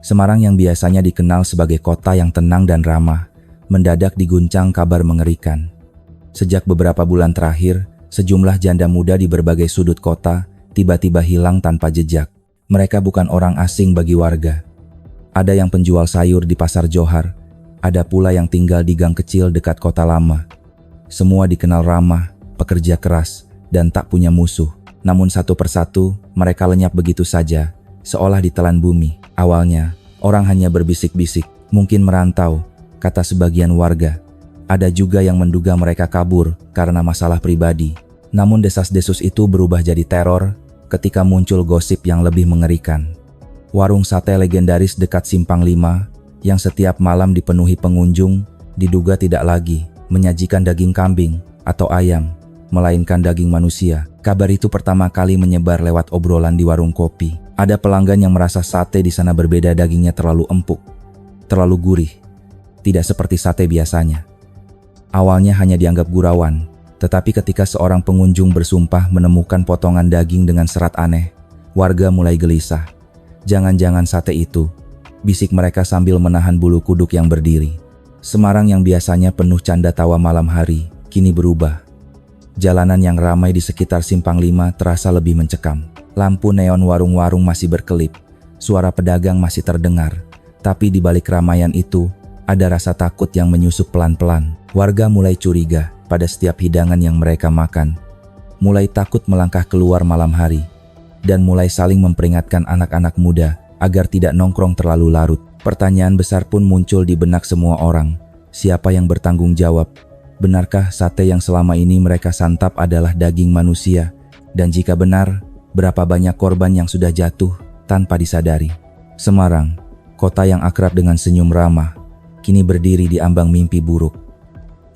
Semarang yang biasanya dikenal sebagai kota yang tenang dan ramah, mendadak diguncang kabar mengerikan. Sejak beberapa bulan terakhir, sejumlah janda muda di berbagai sudut kota tiba-tiba hilang tanpa jejak. Mereka bukan orang asing bagi warga. Ada yang penjual sayur di Pasar Johar, ada pula yang tinggal di gang kecil dekat kota lama. Semua dikenal ramah, pekerja keras, dan tak punya musuh. Namun satu persatu, mereka lenyap begitu saja, seolah ditelan bumi. Awalnya, orang hanya berbisik-bisik, mungkin merantau, kata sebagian warga. Ada juga yang menduga mereka kabur karena masalah pribadi. Namun desas-desus itu berubah jadi teror ketika muncul gosip yang lebih mengerikan. Warung sate legendaris dekat Simpang 5 yang setiap malam dipenuhi pengunjung diduga tidak lagi menyajikan daging kambing atau ayam, melainkan daging manusia. Kabar itu pertama kali menyebar lewat obrolan di warung kopi. Ada pelanggan yang merasa sate di sana berbeda, dagingnya terlalu empuk, terlalu gurih, tidak seperti sate biasanya. Awalnya hanya dianggap gurauan, tetapi ketika seorang pengunjung bersumpah menemukan potongan daging dengan serat aneh, warga mulai gelisah. Jangan-jangan sate itu, bisik mereka sambil menahan bulu kuduk yang berdiri. Semarang yang biasanya penuh canda tawa malam hari, kini berubah. Jalanan yang ramai di sekitar Simpang 5 terasa lebih mencekam. Lampu neon warung-warung masih berkelip, suara pedagang masih terdengar. Tapi di balik keramaian itu, ada rasa takut yang menyusup pelan-pelan. Warga mulai curiga pada setiap hidangan yang mereka makan. Mulai takut melangkah keluar malam hari. Dan mulai saling memperingatkan anak-anak muda agar tidak nongkrong terlalu larut. Pertanyaan besar pun muncul di benak semua orang. Siapa yang bertanggung jawab? Benarkah sate yang selama ini mereka santap adalah daging manusia? Dan jika benar, berapa banyak korban yang sudah jatuh tanpa disadari? Semarang, kota yang akrab dengan senyum ramah, kini berdiri di ambang mimpi buruk.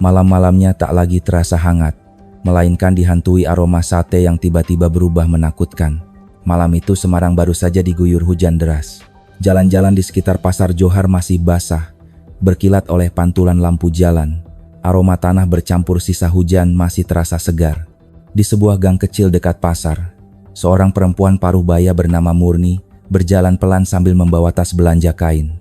Malam-malamnya tak lagi terasa hangat, melainkan dihantui aroma sate yang tiba-tiba berubah menakutkan. Malam itu Semarang baru saja diguyur hujan deras. Jalan-jalan di sekitar Pasar Johar masih basah, berkilat oleh pantulan lampu jalan. Aroma tanah bercampur sisa hujan masih terasa segar. Di sebuah gang kecil dekat pasar, seorang perempuan paruh baya bernama Murni berjalan pelan sambil membawa tas belanja kain.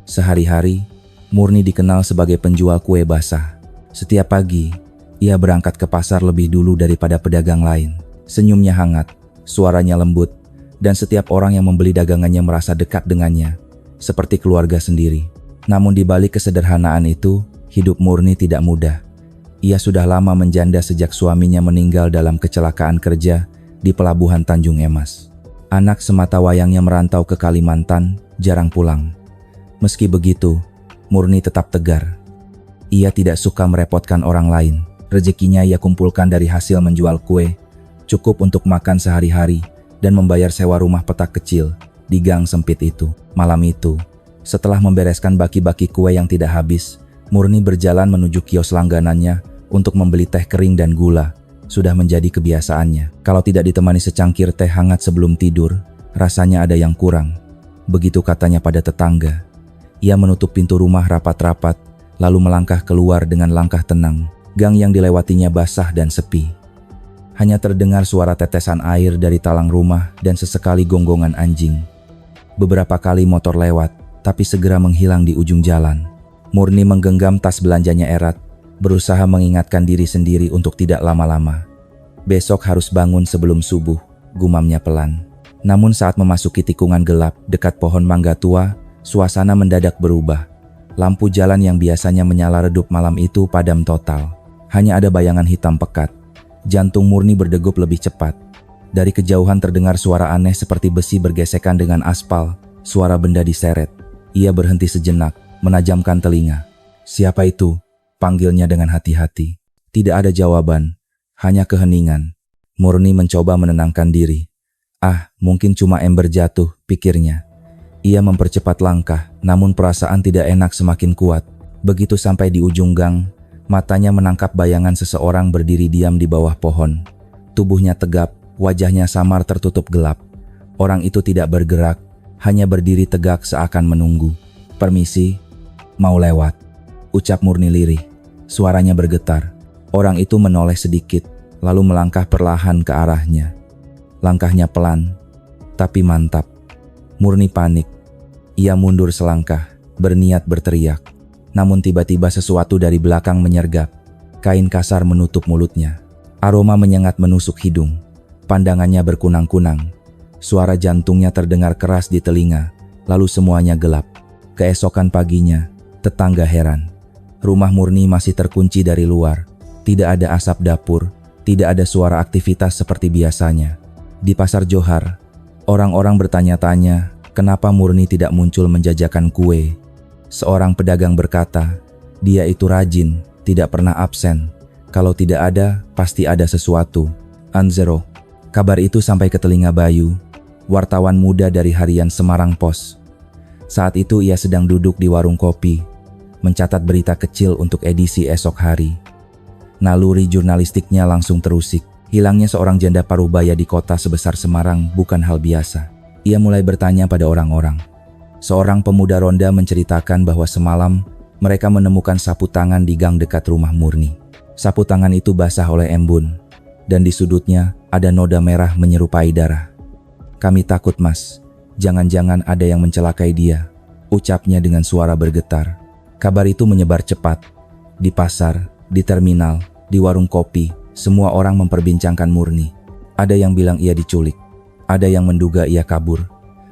Sehari-hari, Murni dikenal sebagai penjual kue basah. Setiap pagi, ia berangkat ke pasar lebih dulu daripada pedagang lain. Senyumnya hangat, suaranya lembut, dan setiap orang yang membeli dagangannya merasa dekat dengannya, seperti keluarga sendiri. Namun di balik kesederhanaan itu, hidup Murni tidak mudah. Ia sudah lama menjanda sejak suaminya meninggal dalam kecelakaan kerja di pelabuhan Tanjung Emas. Anak sematawayangnya merantau ke Kalimantan, jarang pulang. Meski begitu, Murni tetap tegar. Ia tidak suka merepotkan orang lain. Rezekinya ia kumpulkan dari hasil menjual kue, cukup untuk makan sehari-hari dan membayar sewa rumah petak kecil di gang sempit itu. Malam itu, setelah membereskan baki-baki kue yang tidak habis, Murni berjalan menuju kios langganannya untuk membeli teh kering dan gula. Sudah menjadi kebiasaannya. Kalau tidak ditemani secangkir teh hangat sebelum tidur, rasanya ada yang kurang. Begitu katanya pada tetangga. Ia menutup pintu rumah rapat-rapat, lalu melangkah keluar dengan langkah tenang. Gang yang dilewatinya basah dan sepi. Hanya terdengar suara tetesan air dari talang rumah dan sesekali gonggongan anjing. Beberapa kali motor lewat, tapi segera menghilang di ujung jalan. Murni menggenggam tas belanjanya erat, berusaha mengingatkan diri sendiri untuk tidak lama-lama. Besok harus bangun sebelum subuh, gumamnya pelan. Namun saat memasuki tikungan gelap dekat pohon mangga tua, suasana mendadak berubah. Lampu jalan yang biasanya menyala redup malam itu padam total. Hanya ada bayangan hitam pekat. Jantung Murni berdegup lebih cepat. Dari kejauhan terdengar suara aneh seperti besi bergesekan dengan aspal, suara benda diseret. Ia berhenti sejenak, menajamkan telinga. Siapa itu? Panggilnya dengan hati-hati. Tidak ada jawaban, hanya keheningan. Murni mencoba menenangkan diri. Mungkin cuma ember jatuh, pikirnya. Ia mempercepat langkah, namun perasaan tidak enak semakin kuat. Begitu sampai di ujung gang, matanya menangkap bayangan seseorang berdiri diam di bawah pohon. Tubuhnya tegap, wajahnya samar tertutup gelap. Orang itu tidak bergerak, hanya berdiri tegak seakan menunggu. "Permisi, mau lewat," ucap Murni lirih. Suaranya bergetar. Orang itu menoleh sedikit, lalu melangkah perlahan ke arahnya. Langkahnya pelan, tapi mantap. Murni panik. Ia mundur selangkah, berniat berteriak. Namun tiba-tiba sesuatu dari belakang menyergap. Kain kasar menutup mulutnya. Aroma menyengat menusuk hidung. Pandangannya berkunang-kunang. Suara jantungnya terdengar keras di telinga. Lalu semuanya gelap. Keesokan paginya, tetangga heran. Rumah Murni masih terkunci dari luar. Tidak ada asap dapur. Tidak ada suara aktivitas seperti biasanya. Di pasar Johar, orang-orang bertanya-tanya, kenapa Murni tidak muncul menjajakan kue. Seorang pedagang berkata, dia itu rajin, tidak pernah absen. Kalau tidak ada, pasti ada sesuatu. Anzero. Kabar itu sampai ke telinga Bayu, wartawan muda dari harian Semarang Pos. Saat itu ia sedang duduk di warung kopi, mencatat berita kecil untuk edisi esok hari. Naluri jurnalistiknya langsung terusik. Hilangnya seorang janda parubaya di kota sebesar Semarang bukan hal biasa. Ia mulai bertanya pada orang-orang. Seorang pemuda ronda menceritakan bahwa semalam mereka menemukan sapu tangan di gang dekat rumah Murni. Sapu tangan itu basah oleh embun, dan di sudutnya ada noda merah menyerupai darah. Kami takut, Mas. Jangan-jangan ada yang mencelakai dia, ucapnya dengan suara bergetar. Kabar itu menyebar cepat. Di pasar, di terminal, di warung kopi, semua orang memperbincangkan Murni. Ada yang bilang ia diculik, ada yang menduga ia kabur,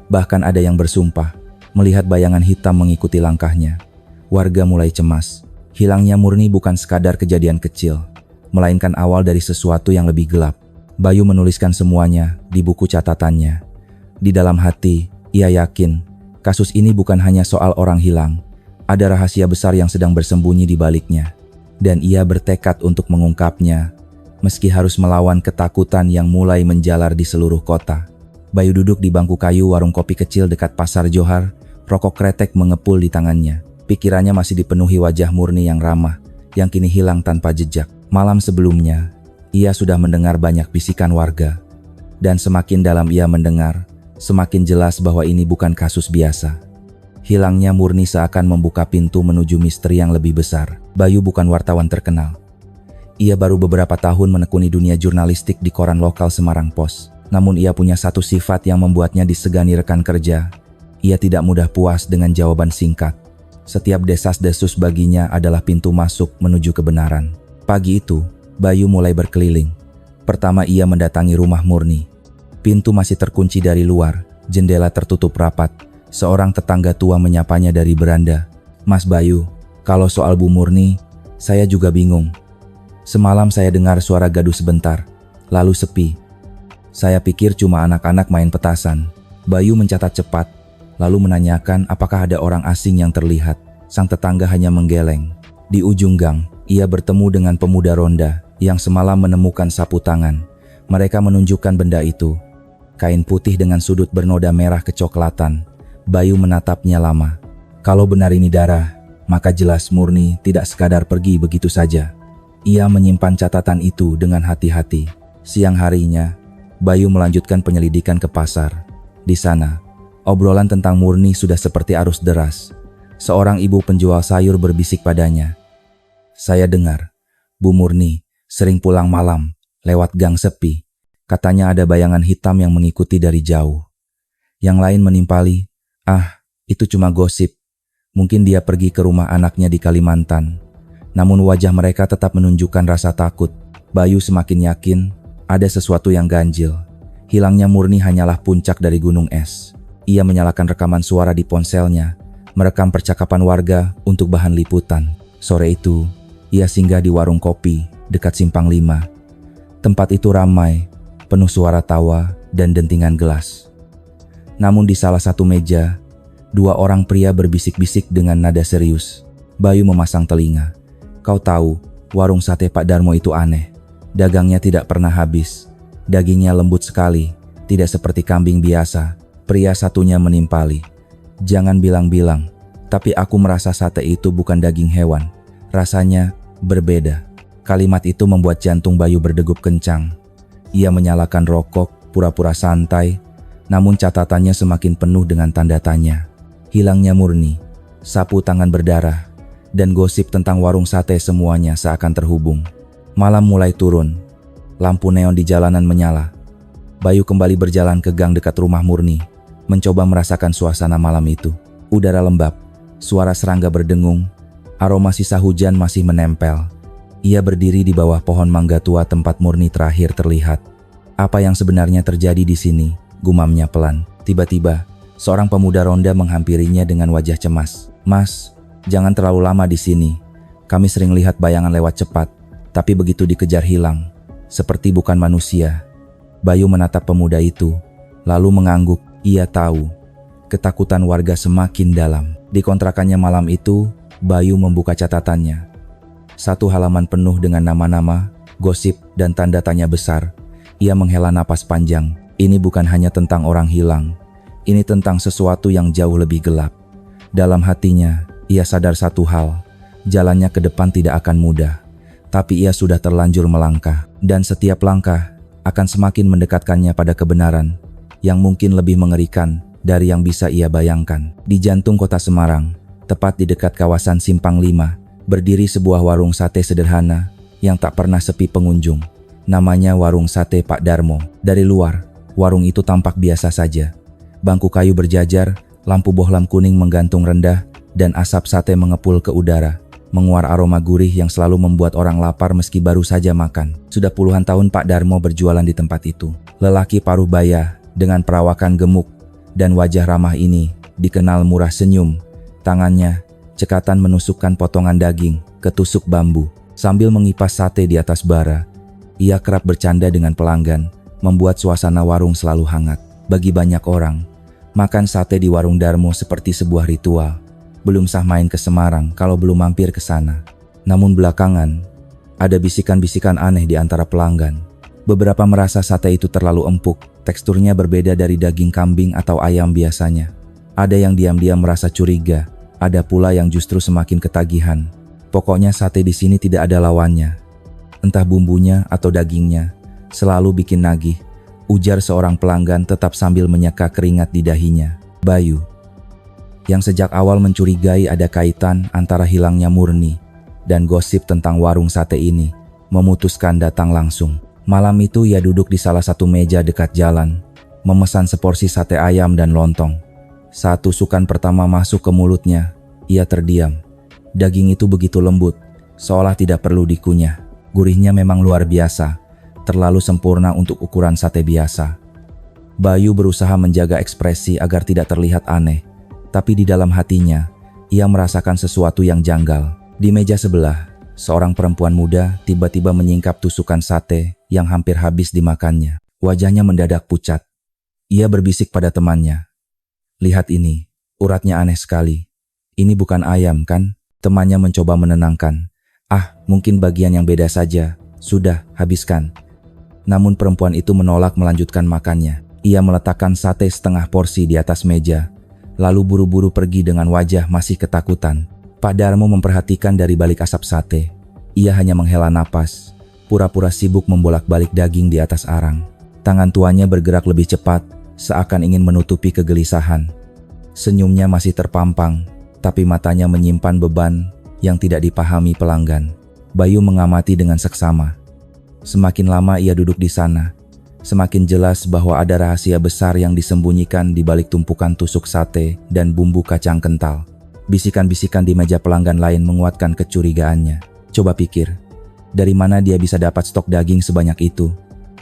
bahkan ada yang bersumpah melihat bayangan hitam mengikuti langkahnya. Warga mulai cemas. Hilangnya Murni bukan sekadar kejadian kecil, melainkan awal dari sesuatu yang lebih gelap. Bayu menuliskan semuanya di buku catatannya. Di dalam hati, ia yakin kasus ini bukan hanya soal orang hilang. Ada rahasia besar yang sedang bersembunyi di baliknya. Dan ia bertekad untuk mengungkapnya, meski harus melawan ketakutan yang mulai menjalar di seluruh kota. Bayu duduk di bangku kayu warung kopi kecil dekat pasar Johar, rokok kretek mengepul di tangannya. Pikirannya masih dipenuhi wajah Murni yang ramah, yang kini hilang tanpa jejak. Malam sebelumnya, ia sudah mendengar banyak bisikan warga. Dan semakin dalam ia mendengar, semakin jelas bahwa ini bukan kasus biasa. Hilangnya Murni seakan membuka pintu menuju misteri yang lebih besar. Bayu bukan wartawan terkenal. Ia baru beberapa tahun menekuni dunia jurnalistik di koran lokal Semarang Pos. Namun ia punya satu sifat yang membuatnya disegani rekan kerja. Ia tidak mudah puas dengan jawaban singkat. Setiap desas-desus baginya adalah pintu masuk menuju kebenaran. Pagi itu, Bayu mulai berkeliling. Pertama ia mendatangi rumah Murni. Pintu masih terkunci dari luar, jendela tertutup rapat. Seorang tetangga tua menyapanya dari beranda. Mas Bayu, kalau soal Bu Murni, saya juga bingung. Semalam saya dengar suara gaduh sebentar, lalu sepi. Saya pikir cuma anak-anak main petasan. Bayu mencatat cepat, lalu menanyakan apakah ada orang asing yang terlihat. Sang tetangga hanya menggeleng. Di ujung gang, ia bertemu dengan pemuda ronda yang semalam menemukan sapu tangan. Mereka menunjukkan benda itu. Kain putih dengan sudut bernoda merah kecoklatan. Bayu menatapnya lama. Kalau benar ini darah, maka jelas Murni tidak sekadar pergi begitu saja. Ia menyimpan catatan itu dengan hati-hati. Siang harinya, Bayu melanjutkan penyelidikan ke pasar. Di sana, obrolan tentang Murni sudah seperti arus deras. Seorang ibu penjual sayur berbisik padanya. Saya dengar, Bu Murni sering pulang malam, lewat gang sepi. Katanya ada bayangan hitam yang mengikuti dari jauh. Yang lain menimpali, itu cuma gosip. Mungkin dia pergi ke rumah anaknya di Kalimantan. Namun wajah mereka tetap menunjukkan rasa takut. Bayu semakin yakin ada sesuatu yang ganjil. Hilangnya Murni hanyalah puncak dari gunung es. Ia menyalakan rekaman suara di ponselnya, merekam percakapan warga untuk bahan liputan. Sore itu, ia singgah di warung kopi dekat Simpang 5. Tempat itu ramai, penuh suara tawa dan dentingan gelas. Namun di salah satu meja, dua orang pria berbisik-bisik dengan nada serius. Bayu memasang telinga. Kau tahu, warung sate Pak Darmo itu aneh. Dagangnya tidak pernah habis. Dagingnya lembut sekali, tidak seperti kambing biasa. Pria satunya menimpali. Jangan bilang-bilang, tapi aku merasa sate itu bukan daging hewan. Rasanya berbeda. Kalimat itu membuat jantung Bayu berdegup kencang. Ia menyalakan rokok, pura-pura santai, namun catatannya semakin penuh dengan tanda tanya. Hilangnya Murni, sapu tangan berdarah, dan gosip tentang warung sate semuanya seakan terhubung. Malam mulai turun. Lampu neon di jalanan menyala. Bayu kembali berjalan ke gang dekat rumah Murni, mencoba merasakan suasana malam itu. Udara lembab, suara serangga berdengung, aroma sisa hujan masih menempel. Ia berdiri di bawah pohon mangga tua tempat Murni terakhir terlihat. Apa yang sebenarnya terjadi di sini? Gumamnya pelan. Tiba-tiba, seorang pemuda ronda menghampirinya dengan wajah cemas. Mas, jangan terlalu lama di sini. Kami sering lihat bayangan lewat cepat, tapi begitu dikejar hilang, seperti bukan manusia. Bayu menatap pemuda itu, lalu mengangguk. Ia tahu, ketakutan warga semakin dalam. Di kontrakannya malam itu, Bayu membuka catatannya. Satu halaman penuh dengan nama-nama, gosip, dan tanda tanya besar. Ia menghela napas panjang. Ini bukan hanya tentang orang hilang. Ini tentang sesuatu yang jauh lebih gelap. Dalam hatinya, ia sadar satu hal. Jalannya ke depan tidak akan mudah. Tapi ia sudah terlanjur melangkah. Dan setiap langkah akan semakin mendekatkannya pada kebenaran yang mungkin lebih mengerikan dari yang bisa ia bayangkan. Di jantung kota Semarang, tepat di dekat kawasan Simpang 5, berdiri sebuah warung sate sederhana yang tak pernah sepi pengunjung. Namanya Warung Sate Pak Darmo. Dari luar, warung itu tampak biasa saja. Bangku kayu berjajar, lampu bohlam kuning menggantung rendah, dan asap sate mengepul ke udara, menguar aroma gurih yang selalu membuat orang lapar meski baru saja makan. Sudah puluhan tahun Pak Darmo berjualan di tempat itu. Lelaki paruh baya dengan perawakan gemuk dan wajah ramah ini dikenal murah senyum. Tangannya cekatan menusukkan potongan daging ke tusuk bambu sambil mengipas sate di atas bara. Ia kerap bercanda dengan pelanggan, membuat suasana warung selalu hangat. Bagi banyak orang, makan sate di Warung Darmo seperti sebuah ritual. Belum sah main ke Semarang kalau belum mampir ke sana. Namun belakangan, ada bisikan-bisikan aneh di antara pelanggan. Beberapa merasa sate itu terlalu empuk, teksturnya berbeda dari daging kambing atau ayam biasanya. Ada yang diam-diam merasa curiga, ada pula yang justru semakin ketagihan. Pokoknya sate di sini tidak ada lawannya. Entah bumbunya atau dagingnya, selalu bikin nagih, ujar seorang pelanggan tetap sambil menyeka keringat di dahinya. Bayu, yang sejak awal mencurigai ada kaitan antara hilangnya Murni dan gosip tentang warung sate ini, memutuskan datang langsung. Malam itu ia duduk di salah satu meja dekat jalan, memesan seporsi sate ayam dan lontong. Saat tusukan pertama masuk ke mulutnya, ia terdiam. Daging itu begitu lembut, seolah tidak perlu dikunyah. Gurihnya memang luar biasa, terlalu sempurna untuk ukuran sate biasa. Bayu berusaha menjaga ekspresi agar tidak terlihat aneh, tapi di dalam hatinya, ia merasakan sesuatu yang janggal. Di meja sebelah, seorang perempuan muda tiba-tiba menyingkap tusukan sate yang hampir habis dimakannya. Wajahnya mendadak pucat. Ia berbisik pada temannya. Lihat ini, uratnya aneh sekali. Ini bukan ayam kan? Temannya mencoba menenangkan. Ah, mungkin bagian yang beda saja. Sudah, habiskan. Namun perempuan itu menolak melanjutkan makannya. Ia meletakkan sate setengah porsi di atas meja, lalu buru-buru pergi dengan wajah masih ketakutan. Pak Darmo memperhatikan dari balik asap sate. Ia hanya menghela napas, pura-pura sibuk membolak-balik daging di atas arang. Tangan tuanya bergerak lebih cepat, seakan ingin menutupi kegelisahan. Senyumnya masih terpampang, tapi matanya menyimpan beban yang tidak dipahami pelanggan. Bayu mengamati dengan seksama. Semakin lama ia duduk di sana, semakin jelas bahwa ada rahasia besar yang disembunyikan di balik tumpukan tusuk sate dan bumbu kacang kental. Bisikan-bisikan di meja pelanggan lain menguatkan kecurigaannya. Coba pikir, dari mana dia bisa dapat stok daging sebanyak itu?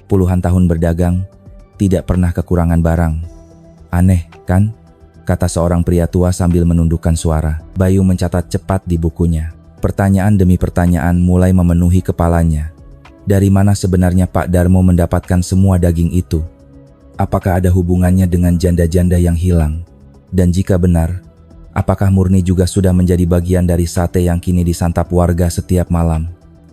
Puluhan tahun berdagang, tidak pernah kekurangan barang. Aneh, kan? Kata seorang pria tua sambil menundukkan suara. Bayu mencatat cepat di bukunya. Pertanyaan demi pertanyaan mulai memenuhi kepalanya. Dari mana sebenarnya Pak Darmo mendapatkan semua daging itu? Apakah ada hubungannya dengan janda-janda yang hilang? Dan jika benar, apakah Murni juga sudah menjadi bagian dari sate yang kini disantap warga setiap malam?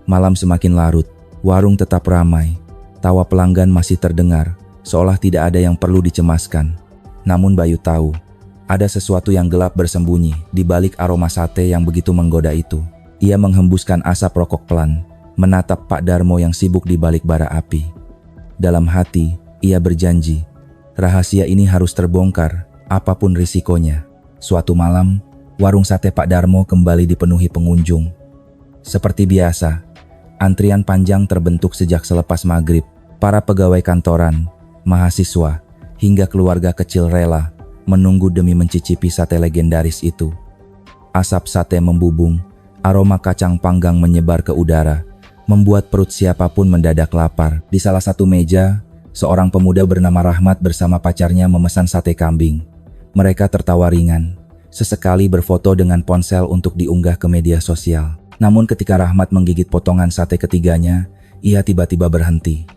Malam semakin larut, warung tetap ramai. Tawa pelanggan masih terdengar, seolah tidak ada yang perlu dicemaskan. Namun Bayu tahu, ada sesuatu yang gelap bersembunyi di balik aroma sate yang begitu menggoda itu. Ia menghembuskan asap rokok pelan, menatap Pak Darmo yang sibuk di balik bara api. Dalam hati, ia berjanji, rahasia ini harus terbongkar, apapun risikonya. Suatu malam, warung sate Pak Darmo kembali dipenuhi pengunjung. Seperti biasa, antrian panjang terbentuk sejak selepas maghrib. Para pegawai kantoran, mahasiswa, hingga keluarga kecil rela menunggu demi mencicipi sate legendaris itu. Asap sate membubung, aroma kacang panggang menyebar ke udara, membuat perut siapapun mendadak lapar. Di salah satu meja, seorang pemuda bernama Rahmat bersama pacarnya memesan sate kambing. Mereka tertawa ringan, sesekali berfoto dengan ponsel untuk diunggah ke media sosial. Namun ketika Rahmat menggigit potongan sate ketiganya, ia tiba-tiba berhenti.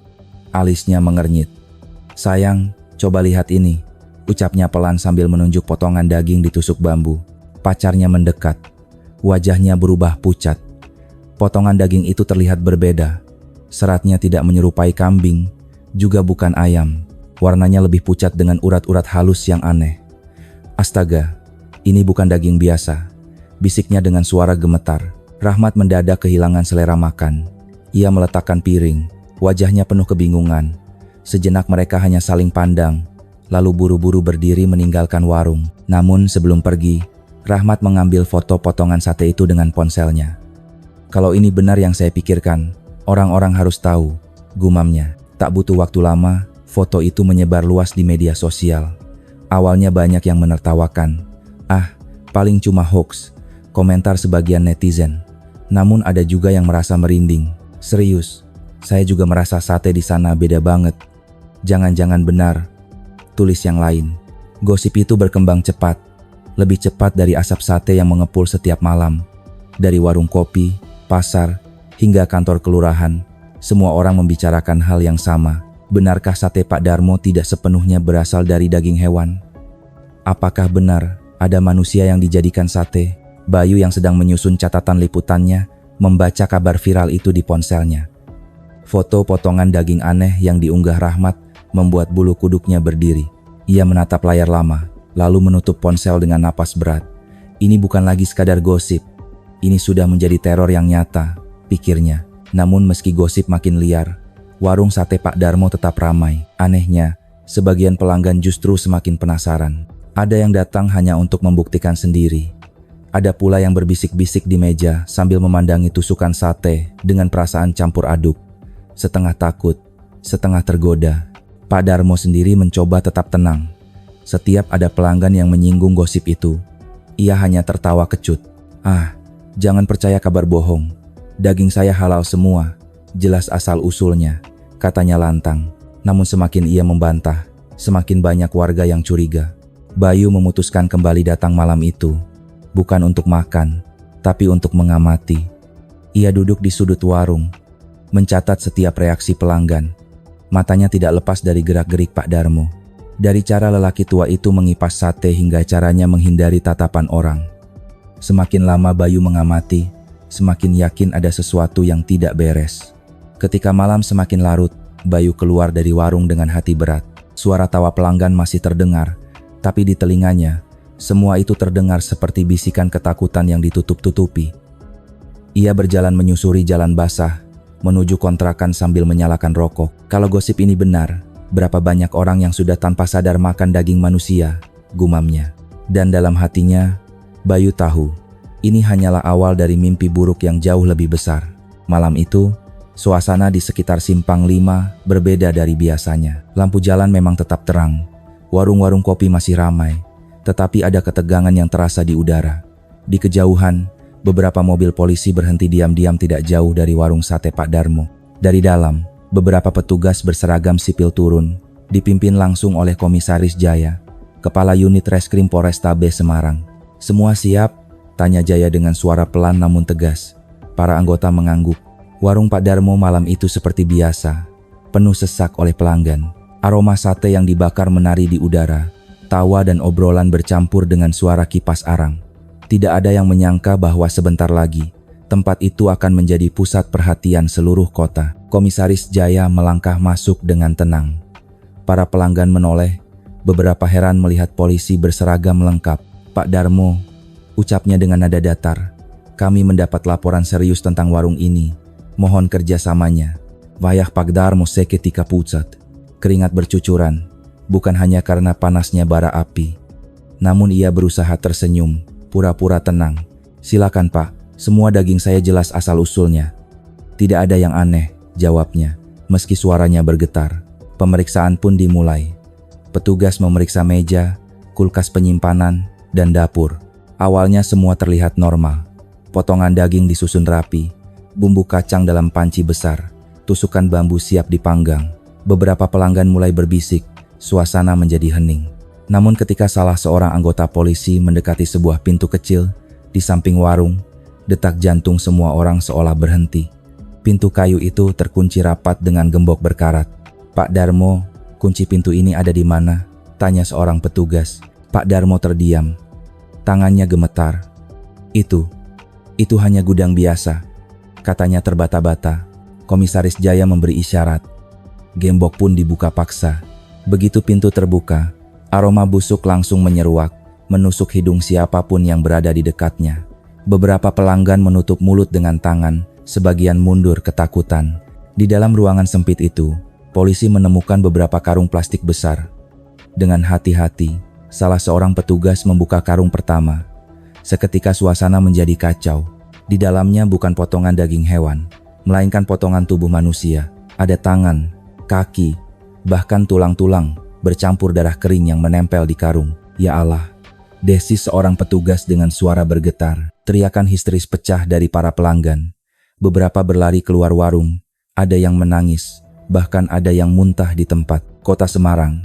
Alisnya mengernyit. "Sayang, coba lihat ini," ucapnya pelan sambil menunjuk potongan daging ditusuk bambu. Pacarnya mendekat. Wajahnya berubah pucat. Potongan daging itu terlihat berbeda. Seratnya tidak menyerupai kambing, juga bukan ayam. Warnanya lebih pucat dengan urat-urat halus yang aneh. "Astaga, ini bukan daging biasa," bisiknya dengan suara gemetar. Rahmat mendadak kehilangan selera makan. Ia meletakkan piring, wajahnya penuh kebingungan. Sejenak mereka hanya saling pandang, lalu buru-buru berdiri meninggalkan warung. Namun sebelum pergi, Rahmat mengambil foto potongan sate itu dengan ponselnya. "Kalau ini benar yang saya pikirkan, orang-orang harus tahu," gumamnya. Tak butuh waktu lama, foto itu menyebar luas di media sosial. Awalnya banyak yang menertawakan. "Ah, paling cuma hoax," komentar sebagian netizen. Namun ada juga yang merasa merinding. "Serius, saya juga merasa sate di sana beda banget. Jangan-jangan benar," tulis yang lain. Gosip itu berkembang cepat, lebih cepat dari asap sate yang mengepul setiap malam. Dari warung kopi, pasar, hingga kantor kelurahan, semua orang membicarakan hal yang sama. Benarkah sate Pak Darmo tidak sepenuhnya berasal dari daging hewan? Apakah benar ada manusia yang dijadikan sate? Bayu yang sedang menyusun catatan liputannya membaca kabar viral itu di ponselnya. Foto potongan daging aneh yang diunggah Rahmat membuat bulu kuduknya berdiri. Ia menatap layar lama, lalu menutup ponsel dengan napas berat. Ini bukan lagi sekadar gosip. Ini sudah menjadi teror yang nyata, pikirnya. Namun meski gosip makin liar, warung sate Pak Darmo tetap ramai. Anehnya, sebagian pelanggan justru semakin penasaran. Ada yang datang hanya untuk membuktikan sendiri. Ada pula yang berbisik-bisik di meja sambil memandangi tusukan sate dengan perasaan campur aduk. Setengah takut, setengah tergoda. Pak Darmo sendiri mencoba tetap tenang. Setiap ada pelanggan yang menyinggung gosip itu, ia hanya tertawa kecut. "Ah, jangan percaya kabar bohong. Daging saya halal semua, jelas asal-usulnya," katanya lantang. Namun semakin ia membantah, semakin banyak warga yang curiga. Bayu memutuskan kembali datang malam itu. Bukan untuk makan, tapi untuk mengamati. Ia duduk di sudut warung, mencatat setiap reaksi pelanggan. Matanya tidak lepas dari gerak-gerik Pak Darmo. Dari cara lelaki tua itu mengipas sate hingga caranya menghindari tatapan orang. Semakin lama Bayu mengamati, semakin yakin ada sesuatu yang tidak beres. Ketika malam semakin larut, Bayu keluar dari warung dengan hati berat. Suara tawa pelanggan masih terdengar, tapi di telinganya, semua itu terdengar seperti bisikan ketakutan yang ditutup-tutupi. Ia berjalan menyusuri jalan basah, menuju kontrakan sambil menyalakan rokok. Kalau gosip ini benar, berapa banyak orang yang sudah tanpa sadar makan daging manusia, gumamnya. Dan dalam hatinya, Bayu tahu, ini hanyalah awal dari mimpi buruk yang jauh lebih besar. Malam itu, suasana di sekitar Simpang 5 berbeda dari biasanya. Lampu jalan memang tetap terang, warung-warung kopi masih ramai, tetapi ada ketegangan yang terasa di udara. Di kejauhan, beberapa mobil polisi berhenti diam-diam tidak jauh dari warung sate Pak Darmo. Dari dalam, beberapa petugas berseragam sipil turun, dipimpin langsung oleh Komisaris Jaya, Kepala Unit Reskrim Polrestabes Semarang. "Semua siap?" tanya Jaya dengan suara pelan namun tegas. Para anggota mengangguk. Warung Pak Darmo malam itu seperti biasa, penuh sesak oleh pelanggan. Aroma sate yang dibakar menari di udara. Tawa dan obrolan bercampur dengan suara kipas arang. Tidak ada yang menyangka bahwa sebentar lagi, tempat itu akan menjadi pusat perhatian seluruh kota. Komisaris Jaya melangkah masuk dengan tenang. Para pelanggan menoleh, beberapa heran melihat polisi berseragam lengkap. "Pak Darmo," ucapnya dengan nada datar, "kami mendapat laporan serius tentang warung ini. Mohon kerjasamanya." Wayah Pak Darmo seketika pucat. Keringat bercucuran. Bukan hanya karena panasnya bara api. Namun ia berusaha tersenyum, pura-pura tenang. "Silakan Pak, semua daging saya jelas asal-usulnya." "Tidak ada yang aneh," jawabnya, meski suaranya bergetar. Pemeriksaan pun dimulai. Petugas memeriksa meja, kulkas penyimpanan, dan dapur. Awalnya semua terlihat normal. Potongan daging disusun rapi, bumbu kacang dalam panci besar, tusukan bambu siap dipanggang. Beberapa pelanggan mulai berbisik, suasana menjadi hening. Namun ketika salah seorang anggota polisi mendekati sebuah pintu kecil di samping warung, detak jantung semua orang seolah berhenti. Pintu kayu itu terkunci rapat dengan gembok berkarat. "Pak Darmo, kunci pintu ini ada di mana?" tanya seorang petugas. Pak Darmo terdiam. Tangannya gemetar. Itu hanya gudang biasa," katanya terbata-bata. Komisaris Jaya memberi isyarat. Gembok pun dibuka paksa. Begitu pintu terbuka, aroma busuk langsung menyeruak, menusuk hidung siapapun yang berada di dekatnya. Beberapa pelanggan menutup mulut dengan tangan, sebagian mundur ketakutan. Di dalam ruangan sempit itu, polisi menemukan beberapa karung plastik besar. Dengan hati-hati, salah seorang petugas membuka karung pertama. Seketika suasana menjadi kacau. Di dalamnya bukan potongan daging hewan, melainkan potongan tubuh manusia. Ada tangan, kaki, bahkan tulang-tulang bercampur darah kering yang menempel di karung. "Ya Allah!" desis seorang petugas dengan suara bergetar. Teriakan histeris pecah dari para pelanggan. Beberapa berlari keluar warung, ada yang menangis, bahkan ada yang muntah di tempat. Kota Semarang,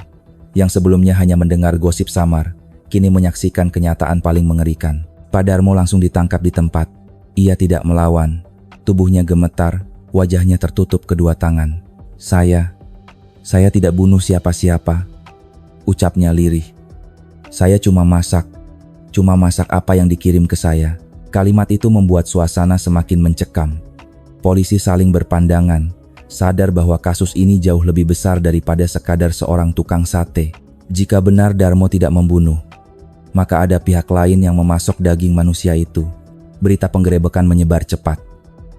yang sebelumnya hanya mendengar gosip samar, kini menyaksikan kenyataan paling mengerikan. Pak Darmo langsung ditangkap di tempat. Ia tidak melawan, tubuhnya gemetar, wajahnya tertutup kedua tangan. Saya tidak bunuh siapa-siapa," ucapnya lirih. "Saya cuma masak apa yang dikirim ke saya." Kalimat itu membuat suasana semakin mencekam. Polisi saling berpandangan, sadar bahwa kasus ini jauh lebih besar daripada sekadar seorang tukang sate. Jika benar Darmo tidak membunuh, maka ada pihak lain yang memasok daging manusia itu. Berita penggerebekan menyebar cepat.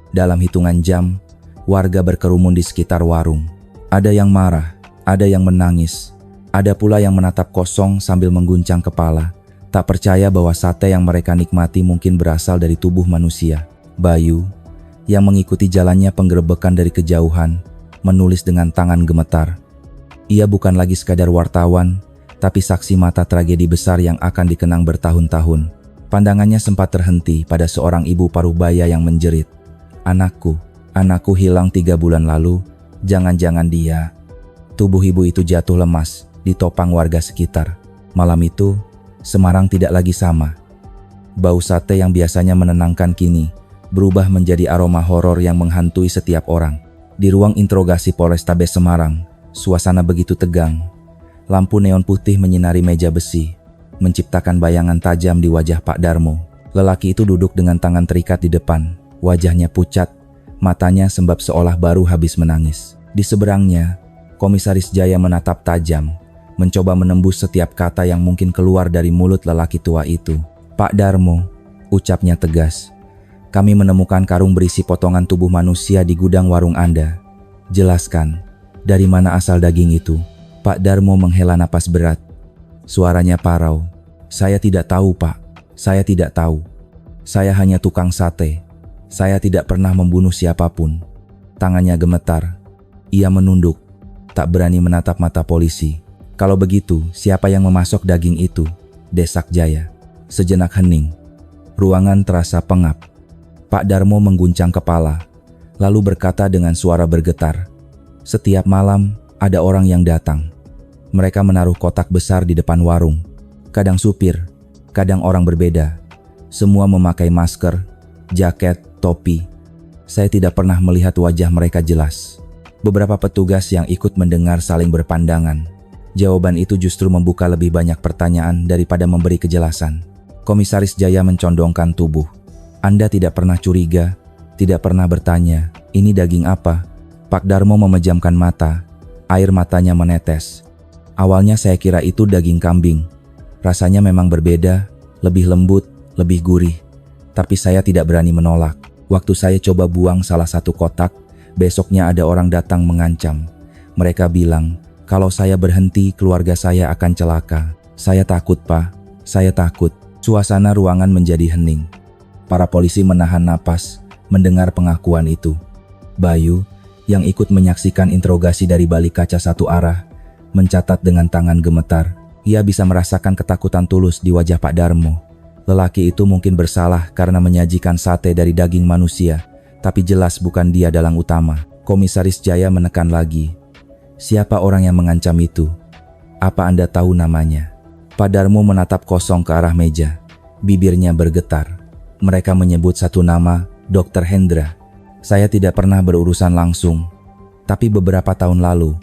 Dalam hitungan jam, warga berkerumun di sekitar warung. Ada yang marah, ada yang menangis, ada pula yang menatap kosong sambil mengguncang kepala, tak percaya bahwa sate yang mereka nikmati mungkin berasal dari tubuh manusia. Bayu, yang mengikuti jalannya penggerebekan dari kejauhan, menulis dengan tangan gemetar. Ia bukan lagi sekadar wartawan, tapi saksi mata tragedi besar yang akan dikenang bertahun-tahun. Pandangannya sempat terhenti pada seorang ibu paruh baya yang menjerit. Anakku hilang 3 bulan lalu, jangan-jangan dia." Tubuh ibu itu jatuh lemas, ditopang warga sekitar. Malam itu, Semarang tidak lagi sama. Bau sate yang biasanya menenangkan kini berubah menjadi aroma horor yang menghantui setiap orang. Di ruang interogasi Polrestabes Semarang, suasana begitu tegang. Lampu neon putih menyinari meja besi, menciptakan bayangan tajam di wajah Pak Darmo. Lelaki itu duduk dengan tangan terikat di depan, wajahnya pucat, matanya sembab seolah baru habis menangis. Di seberangnya, Komisaris Jaya menatap tajam, mencoba menembus setiap kata yang mungkin keluar dari mulut lelaki tua itu. "Pak Darmo," ucapnya tegas, "kami menemukan karung berisi potongan tubuh manusia di gudang warung Anda. Jelaskan, dari mana asal daging itu?" Pak Darmo menghela napas berat. Suaranya parau. "Saya tidak tahu, Pak. Saya tidak tahu. Saya hanya tukang sate. Saya tidak pernah membunuh siapapun." Tangannya gemetar. Ia menunduk, tak berani menatap mata polisi. "Kalau begitu, siapa yang memasok daging itu?" desak Jaya. Sejenak hening. Ruangan terasa pengap. Pak Darmo mengguncang kepala, lalu berkata dengan suara bergetar, "Setiap malam ada orang yang datang. Mereka menaruh kotak besar di depan warung. Kadang supir, kadang orang berbeda. Semua memakai masker, jaket, topi. Saya tidak pernah melihat wajah mereka jelas." Beberapa petugas yang ikut mendengar saling berpandangan. Jawaban itu justru membuka lebih banyak pertanyaan daripada memberi kejelasan. Komisaris Jaya mencondongkan tubuh. "Anda tidak pernah curiga, tidak pernah bertanya, ini daging apa?" Pak Darmo memejamkan mata, air matanya menetes. "Awalnya saya kira itu daging kambing. Rasanya memang berbeda, lebih lembut, lebih gurih. Tapi saya tidak berani menolak. Waktu saya coba buang salah satu kotak, besoknya ada orang datang mengancam. Mereka bilang, kalau saya berhenti keluarga saya akan celaka. Saya takut, Pak. Saya takut." Suasana ruangan menjadi hening. Para polisi menahan napas mendengar pengakuan itu. Bayu, yang ikut menyaksikan interogasi dari balik kaca satu arah, mencatat dengan tangan gemetar, Ia bisa merasakan ketakutan tulus di wajah Pak Darmo. Lelaki itu mungkin bersalah karena menyajikan sate dari daging manusia, tapi jelas bukan dia dalang utama. Komisaris Jaya menekan lagi. Siapa orang yang mengancam itu? Apa Anda tahu namanya? Pak Darmo menatap kosong ke arah meja. Bibirnya bergetar. Mereka menyebut satu nama, Dr. Hendra. Saya tidak pernah berurusan langsung. Tapi beberapa tahun lalu,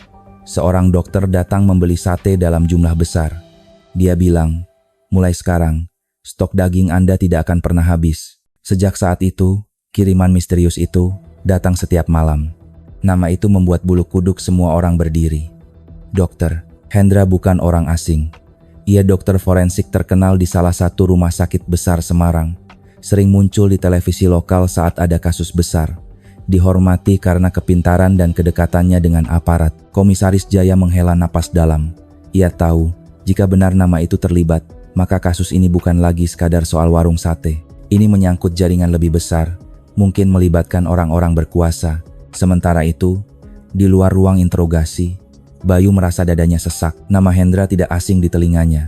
seorang dokter datang membeli sate dalam jumlah besar. Dia bilang, mulai sekarang, stok daging Anda tidak akan pernah habis. Sejak saat itu, kiriman misterius itu datang setiap malam. Nama itu membuat bulu kuduk semua orang berdiri. Dokter Hendra bukan orang asing. Ia dokter forensik terkenal di salah satu rumah sakit besar Semarang. Sering muncul di televisi lokal saat ada kasus besar. Dihormati karena kepintaran dan kedekatannya dengan aparat. Komisaris Jaya menghela napas dalam. Ia tahu, jika benar nama itu terlibat, maka kasus ini bukan lagi sekadar soal warung sate. Ini menyangkut jaringan lebih besar, mungkin melibatkan orang-orang berkuasa. Sementara itu, di luar ruang interogasi, Bayu merasa dadanya sesak. Nama Hendra tidak asing di telinganya.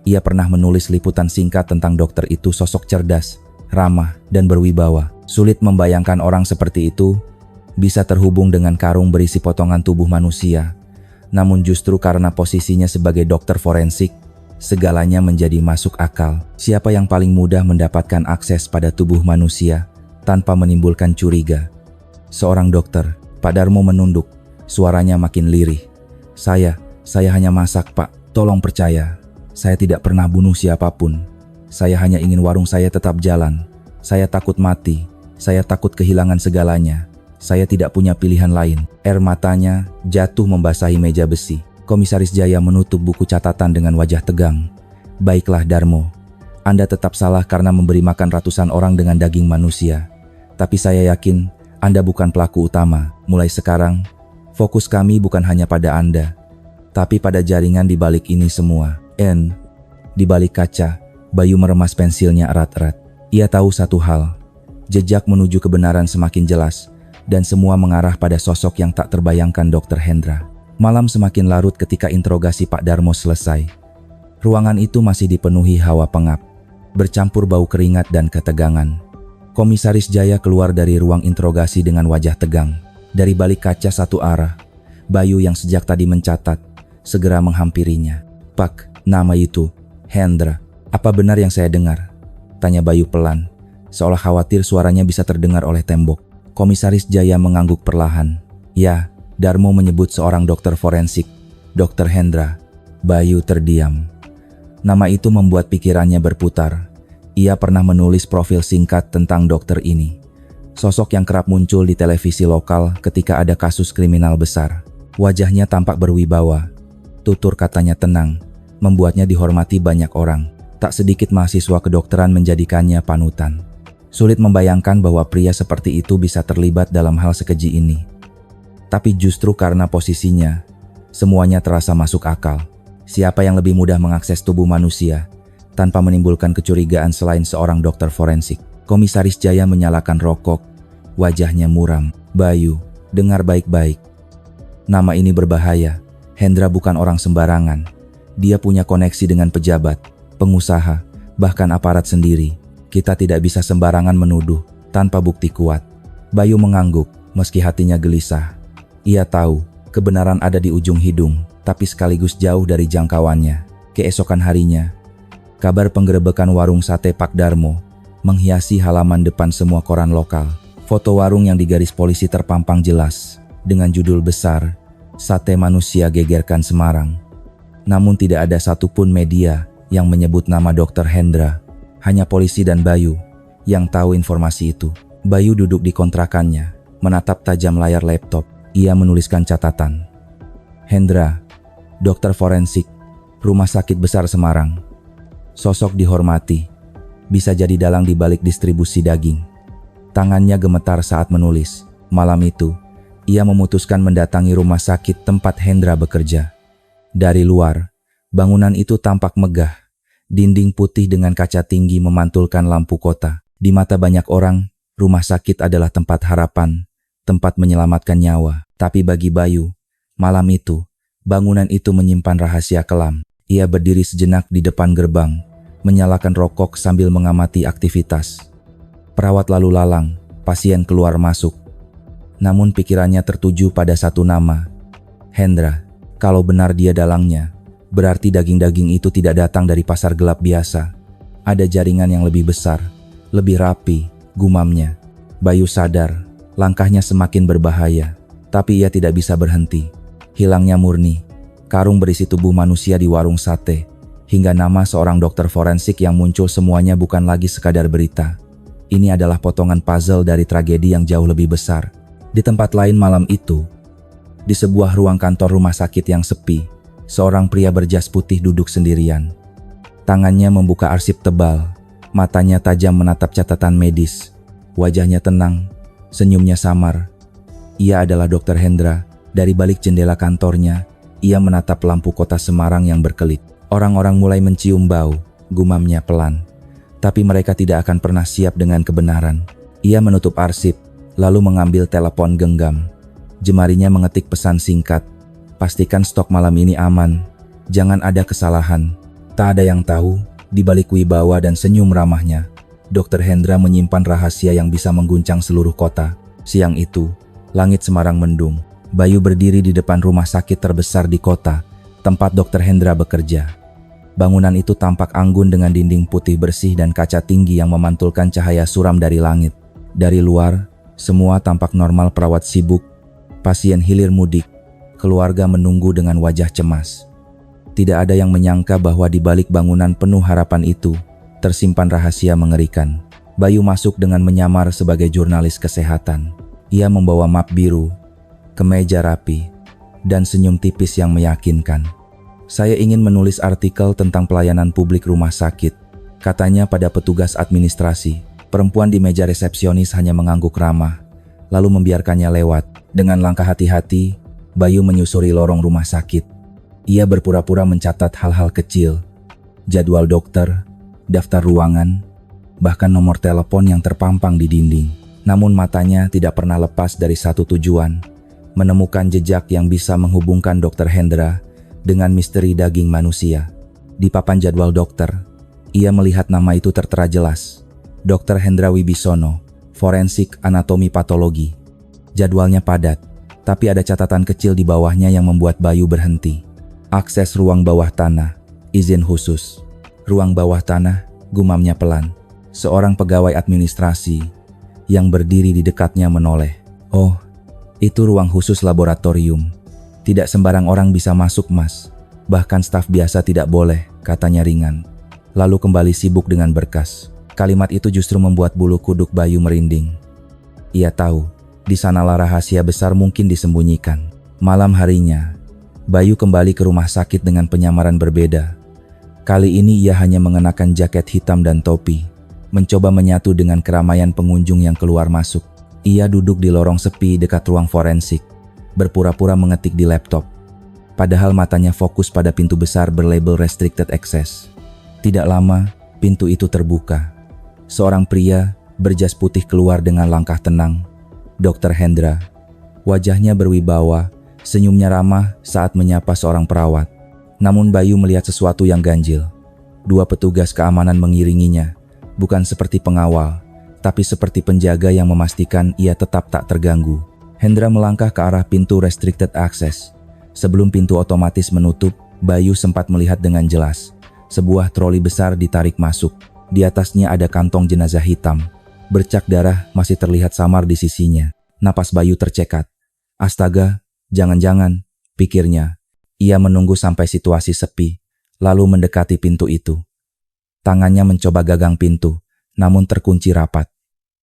Ia pernah menulis liputan singkat tentang dokter itu, sosok cerdas, ramah, dan berwibawa. Sulit membayangkan orang seperti itu bisa terhubung dengan karung berisi potongan tubuh manusia. Namun justru karena posisinya sebagai dokter forensik, segalanya menjadi masuk akal. Siapa yang paling mudah mendapatkan akses pada tubuh manusia tanpa menimbulkan curiga? Seorang dokter. Pak Darmo menunduk, suaranya makin lirih. Saya hanya masak, Pak. Tolong percaya, saya tidak pernah bunuh siapapun. Saya hanya ingin warung saya tetap jalan. Saya takut mati. Saya takut kehilangan segalanya. Saya tidak punya pilihan lain. Air matanya jatuh membasahi meja besi. Komisaris Jaya menutup buku catatan dengan wajah tegang. Baiklah Darmo, Anda tetap salah karena memberi makan ratusan orang dengan daging manusia. Tapi saya yakin Anda bukan pelaku utama. Mulai sekarang, fokus kami bukan hanya pada Anda, tapi pada jaringan di balik ini semua. Di balik kaca, Bayu meremas pensilnya erat-erat. Ia tahu satu hal. Jejak menuju kebenaran semakin jelas, dan semua mengarah pada sosok yang tak terbayangkan Dr. Hendra. Malam semakin larut ketika interogasi Pak Darmo selesai. Ruangan itu masih dipenuhi hawa pengap, bercampur bau keringat dan ketegangan. Komisaris Jaya keluar dari ruang interogasi dengan wajah tegang. Dari balik kaca satu arah, Bayu yang sejak tadi mencatat, segera menghampirinya. Pak, nama itu, Hendra. Apa benar yang saya dengar? Tanya Bayu pelan, seolah khawatir suaranya bisa terdengar oleh tembok. Komisaris Jaya mengangguk perlahan. Ya, Darmo menyebut seorang dokter forensik, Dr. Hendra. Bayu terdiam. Nama itu membuat pikirannya berputar. Ia pernah menulis profil singkat tentang dokter ini. Sosok yang kerap muncul di televisi lokal ketika ada kasus kriminal besar. Wajahnya tampak berwibawa. Tutur katanya tenang, membuatnya dihormati banyak orang. Tak sedikit mahasiswa kedokteran menjadikannya panutan. Sulit membayangkan bahwa pria seperti itu bisa terlibat dalam hal sekeji ini. Tapi justru karena posisinya, semuanya terasa masuk akal. Siapa yang lebih mudah mengakses tubuh manusia tanpa menimbulkan kecurigaan selain seorang dokter forensik? Komisaris Jaya menyalakan rokok, wajahnya muram. Bayu, dengar baik-baik. Nama ini berbahaya. Hendra bukan orang sembarangan. Dia punya koneksi dengan pejabat, pengusaha, bahkan aparat sendiri. Kita tidak bisa sembarangan menuduh tanpa bukti kuat. Bayu mengangguk, meski hatinya gelisah. Ia tahu kebenaran ada di ujung hidung, tapi sekaligus jauh dari jangkauannya. Keesokan harinya, kabar penggerebekan warung sate Pak Darmo menghiasi halaman depan semua koran lokal. Foto warung yang digaris polisi terpampang jelas dengan judul besar, Sate Manusia Gegerkan Semarang. Namun tidak ada satupun media yang menyebut nama Dr. Hendra. Hanya polisi dan Bayu yang tahu informasi itu. Bayu duduk di kontrakannya, menatap tajam layar laptop. Ia menuliskan catatan. Hendra, dokter forensik, Rumah Sakit Besar Semarang. Sosok dihormati, bisa jadi dalang di balik distribusi daging. Tangannya gemetar saat menulis. Malam itu, ia memutuskan mendatangi rumah sakit tempat Hendra bekerja. Dari luar, bangunan itu tampak megah. Dinding putih dengan kaca tinggi memantulkan lampu kota. Di mata banyak orang, rumah sakit adalah tempat harapan, tempat menyelamatkan nyawa. Tapi bagi Bayu, malam itu, bangunan itu menyimpan rahasia kelam. Ia berdiri sejenak di depan gerbang, menyalakan rokok sambil mengamati aktivitas. Perawat lalu lalang, pasien keluar masuk. Namun pikirannya tertuju pada satu nama, Hendra. Kalau benar dia dalangnya, berarti daging-daging itu tidak datang dari pasar gelap biasa. Ada jaringan yang lebih besar, lebih rapi, gumamnya. Bayu sadar, langkahnya semakin berbahaya, tapi ia tidak bisa berhenti. Hilangnya murni, karung berisi tubuh manusia di warung sate, hingga nama seorang dokter forensik yang muncul, semuanya bukan lagi sekadar berita. Ini adalah potongan puzzle dari tragedi yang jauh lebih besar. Di tempat lain malam itu, di sebuah ruang kantor rumah sakit yang sepi, seorang pria berjas putih duduk sendirian. Tangannya membuka arsip tebal, matanya tajam menatap catatan medis. Wajahnya tenang, senyumnya samar. Ia adalah Dr. Hendra. Dari balik jendela kantornya, ia menatap lampu kota Semarang yang berkelip. Orang-orang mulai mencium bau, gumamnya pelan. Tapi mereka tidak akan pernah siap dengan kebenaran. Ia menutup arsip, lalu mengambil telepon genggam. Jemarinya mengetik pesan singkat. Pastikan stok malam ini aman. Jangan ada kesalahan. Tak ada yang tahu, di balik wibawa dan senyum ramahnya, Dr. Hendra menyimpan rahasia yang bisa mengguncang seluruh kota. Siang itu, langit Semarang mendung. Bayu berdiri di depan rumah sakit terbesar di kota, tempat Dr. Hendra bekerja. Bangunan itu tampak anggun dengan dinding putih bersih dan kaca tinggi yang memantulkan cahaya suram dari langit. Dari luar, semua tampak normal, perawat sibuk, pasien hilir mudik, keluarga menunggu dengan wajah cemas. Tidak ada yang menyangka bahwa di balik bangunan penuh harapan itu, tersimpan rahasia mengerikan. Bayu masuk dengan menyamar sebagai jurnalis kesehatan. Ia membawa map biru, kemeja rapi, dan senyum tipis yang meyakinkan. Saya ingin menulis artikel tentang pelayanan publik rumah sakit, katanya pada petugas administrasi. Perempuan di meja resepsionis hanya mengangguk ramah, lalu membiarkannya lewat. Dengan langkah hati-hati, Bayu menyusuri lorong rumah sakit. Ia berpura-pura mencatat hal-hal kecil, jadwal dokter, daftar ruangan, bahkan nomor telepon yang terpampang di dinding. Namun matanya tidak pernah lepas dari satu tujuan, menemukan jejak yang bisa menghubungkan Dr. Hendra dengan misteri daging manusia. Di papan jadwal dokter, ia melihat nama itu tertera jelas, Dr. Hendra Wibisono, forensik anatomi patologi. Jadwalnya padat, tapi ada catatan kecil di bawahnya yang membuat Bayu berhenti. Akses ruang bawah tanah, izin khusus. Ruang bawah tanah, gumamnya pelan. Seorang pegawai administrasi yang berdiri di dekatnya menoleh. Oh, itu ruang khusus laboratorium. Tidak sembarang orang bisa masuk, Mas. Bahkan staf biasa tidak boleh, katanya ringan. Lalu kembali sibuk dengan berkas. Kalimat itu justru membuat bulu kuduk Bayu merinding. Ia tahu, di sanalah rahasia besar mungkin disembunyikan. Malam harinya, Bayu kembali ke rumah sakit dengan penyamaran berbeda. Kali ini ia hanya mengenakan jaket hitam dan topi, mencoba menyatu dengan keramaian pengunjung yang keluar masuk. Ia duduk di lorong sepi dekat ruang forensik, berpura-pura mengetik di laptop. Padahal matanya fokus pada pintu besar berlabel restricted access. Tidak lama, pintu itu terbuka. Seorang pria berjas putih keluar dengan langkah tenang. Dr. Hendra. Wajahnya berwibawa, senyumnya ramah saat menyapa seorang perawat. Namun Bayu melihat sesuatu yang ganjil. Dua petugas keamanan mengiringinya, bukan seperti pengawal, tapi seperti penjaga yang memastikan ia tetap tak terganggu. Hendra melangkah ke arah pintu restricted access. Sebelum pintu otomatis menutup, Bayu sempat melihat dengan jelas. Sebuah troli besar ditarik masuk. Di atasnya ada kantong jenazah hitam. Bercak darah masih terlihat samar di sisinya. Napas Bayu tercekat. Astaga, jangan-jangan, pikirnya. Ia menunggu sampai situasi sepi, lalu mendekati pintu itu. Tangannya mencoba gagang pintu, namun terkunci rapat.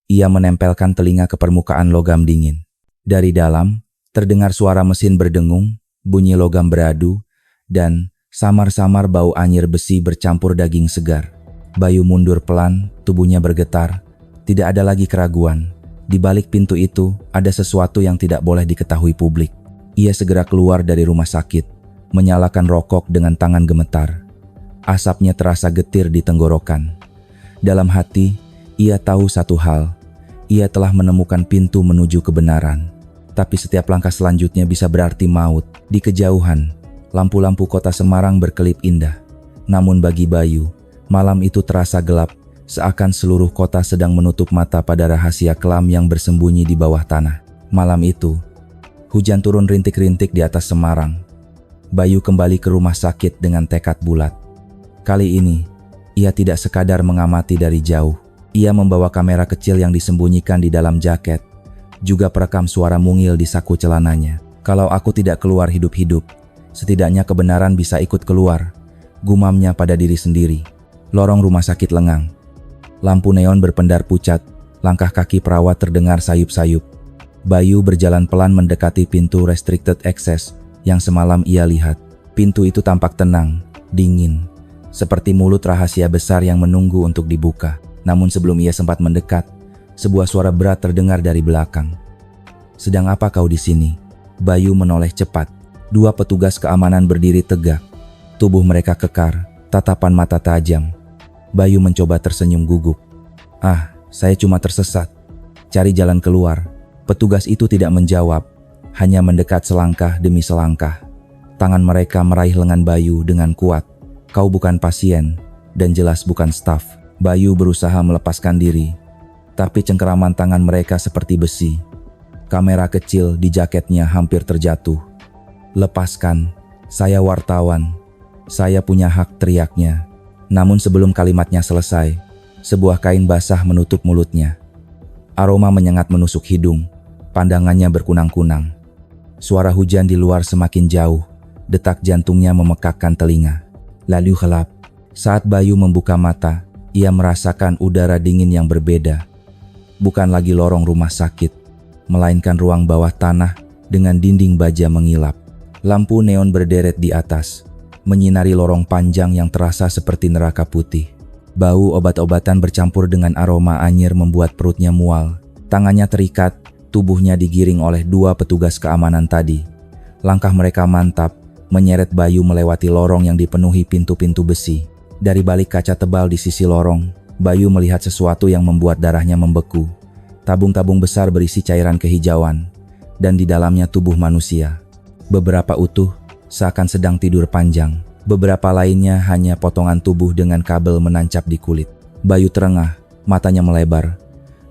Ia menempelkan telinga ke permukaan logam dingin. Dari dalam, terdengar suara mesin berdengung, bunyi logam beradu, dan samar-samar bau anyir besi bercampur daging segar. Bayu mundur pelan, tubuhnya bergetar. Tidak ada lagi keraguan. Di balik pintu itu, ada sesuatu yang tidak boleh diketahui publik. Ia segera keluar dari rumah sakit, menyalakan rokok dengan tangan gemetar. Asapnya terasa getir di tenggorokan. Dalam hati, ia tahu satu hal. Ia telah menemukan pintu menuju kebenaran. Tapi setiap langkah selanjutnya bisa berarti maut. Di kejauhan, Lampu-lampu kota Semarang berkelip indah. Namun bagi Bayu, malam itu terasa gelap, seakan seluruh kota sedang menutup mata pada rahasia kelam yang bersembunyi di bawah tanah. Malam itu, hujan turun rintik-rintik di atas Semarang. Bayu kembali ke rumah sakit dengan tekad bulat. Kali ini, ia tidak sekadar mengamati dari jauh. Ia membawa kamera kecil yang disembunyikan di dalam jaket, juga perekam suara mungil di saku celananya. Kalau aku tidak keluar hidup-hidup, setidaknya kebenaran bisa ikut keluar, gumamnya pada diri sendiri. Lorong rumah sakit lengang. Lampu neon berpendar pucat, langkah kaki perawat terdengar sayup-sayup. Bayu berjalan pelan mendekati pintu restricted access yang semalam ia lihat. Pintu itu tampak tenang, dingin, seperti mulut rahasia besar yang menunggu untuk dibuka. Namun sebelum ia sempat mendekat, sebuah suara berat terdengar dari belakang. "Sedang apa kau di sini?" Bayu menoleh cepat. Dua petugas keamanan berdiri tegak. Tubuh mereka kekar, tatapan mata tajam. Bayu mencoba tersenyum gugup. "Ah, saya cuma tersesat. Cari jalan keluar." Petugas itu tidak menjawab, hanya mendekat selangkah demi selangkah. Tangan mereka meraih lengan Bayu dengan kuat. "Kau bukan pasien, dan jelas bukan staf." Bayu berusaha melepaskan diri, tapi cengkeraman tangan mereka seperti besi. Kamera kecil di jaketnya hampir terjatuh. "Lepaskan, saya wartawan. Saya punya hak," teriaknya. Namun sebelum kalimatnya selesai, sebuah kain basah menutup mulutnya. Aroma menyengat menusuk hidung, pandangannya berkunang-kunang. Suara hujan di luar semakin jauh, detak jantungnya memekakkan telinga. Lalu gelap. Saat Bayu membuka mata, ia merasakan udara dingin yang berbeda. Bukan lagi lorong rumah sakit, melainkan ruang bawah tanah dengan dinding baja mengilap. Lampu neon berderet di atas, menyinari lorong panjang yang terasa seperti neraka putih. Bau obat-obatan bercampur dengan aroma anyir membuat perutnya mual. Tangannya terikat, tubuhnya digiring oleh dua petugas keamanan tadi. Langkah mereka mantap, menyeret Bayu melewati lorong yang dipenuhi pintu-pintu besi. Dari balik kaca tebal di sisi lorong, Bayu melihat sesuatu yang membuat darahnya membeku. Tabung-tabung besar berisi cairan kehijauan, dan di dalamnya tubuh manusia. Beberapa utuh, seakan sedang tidur panjang. Beberapa lainnya hanya potongan tubuh dengan kabel menancap di kulit. Bayu terengah, matanya melebar.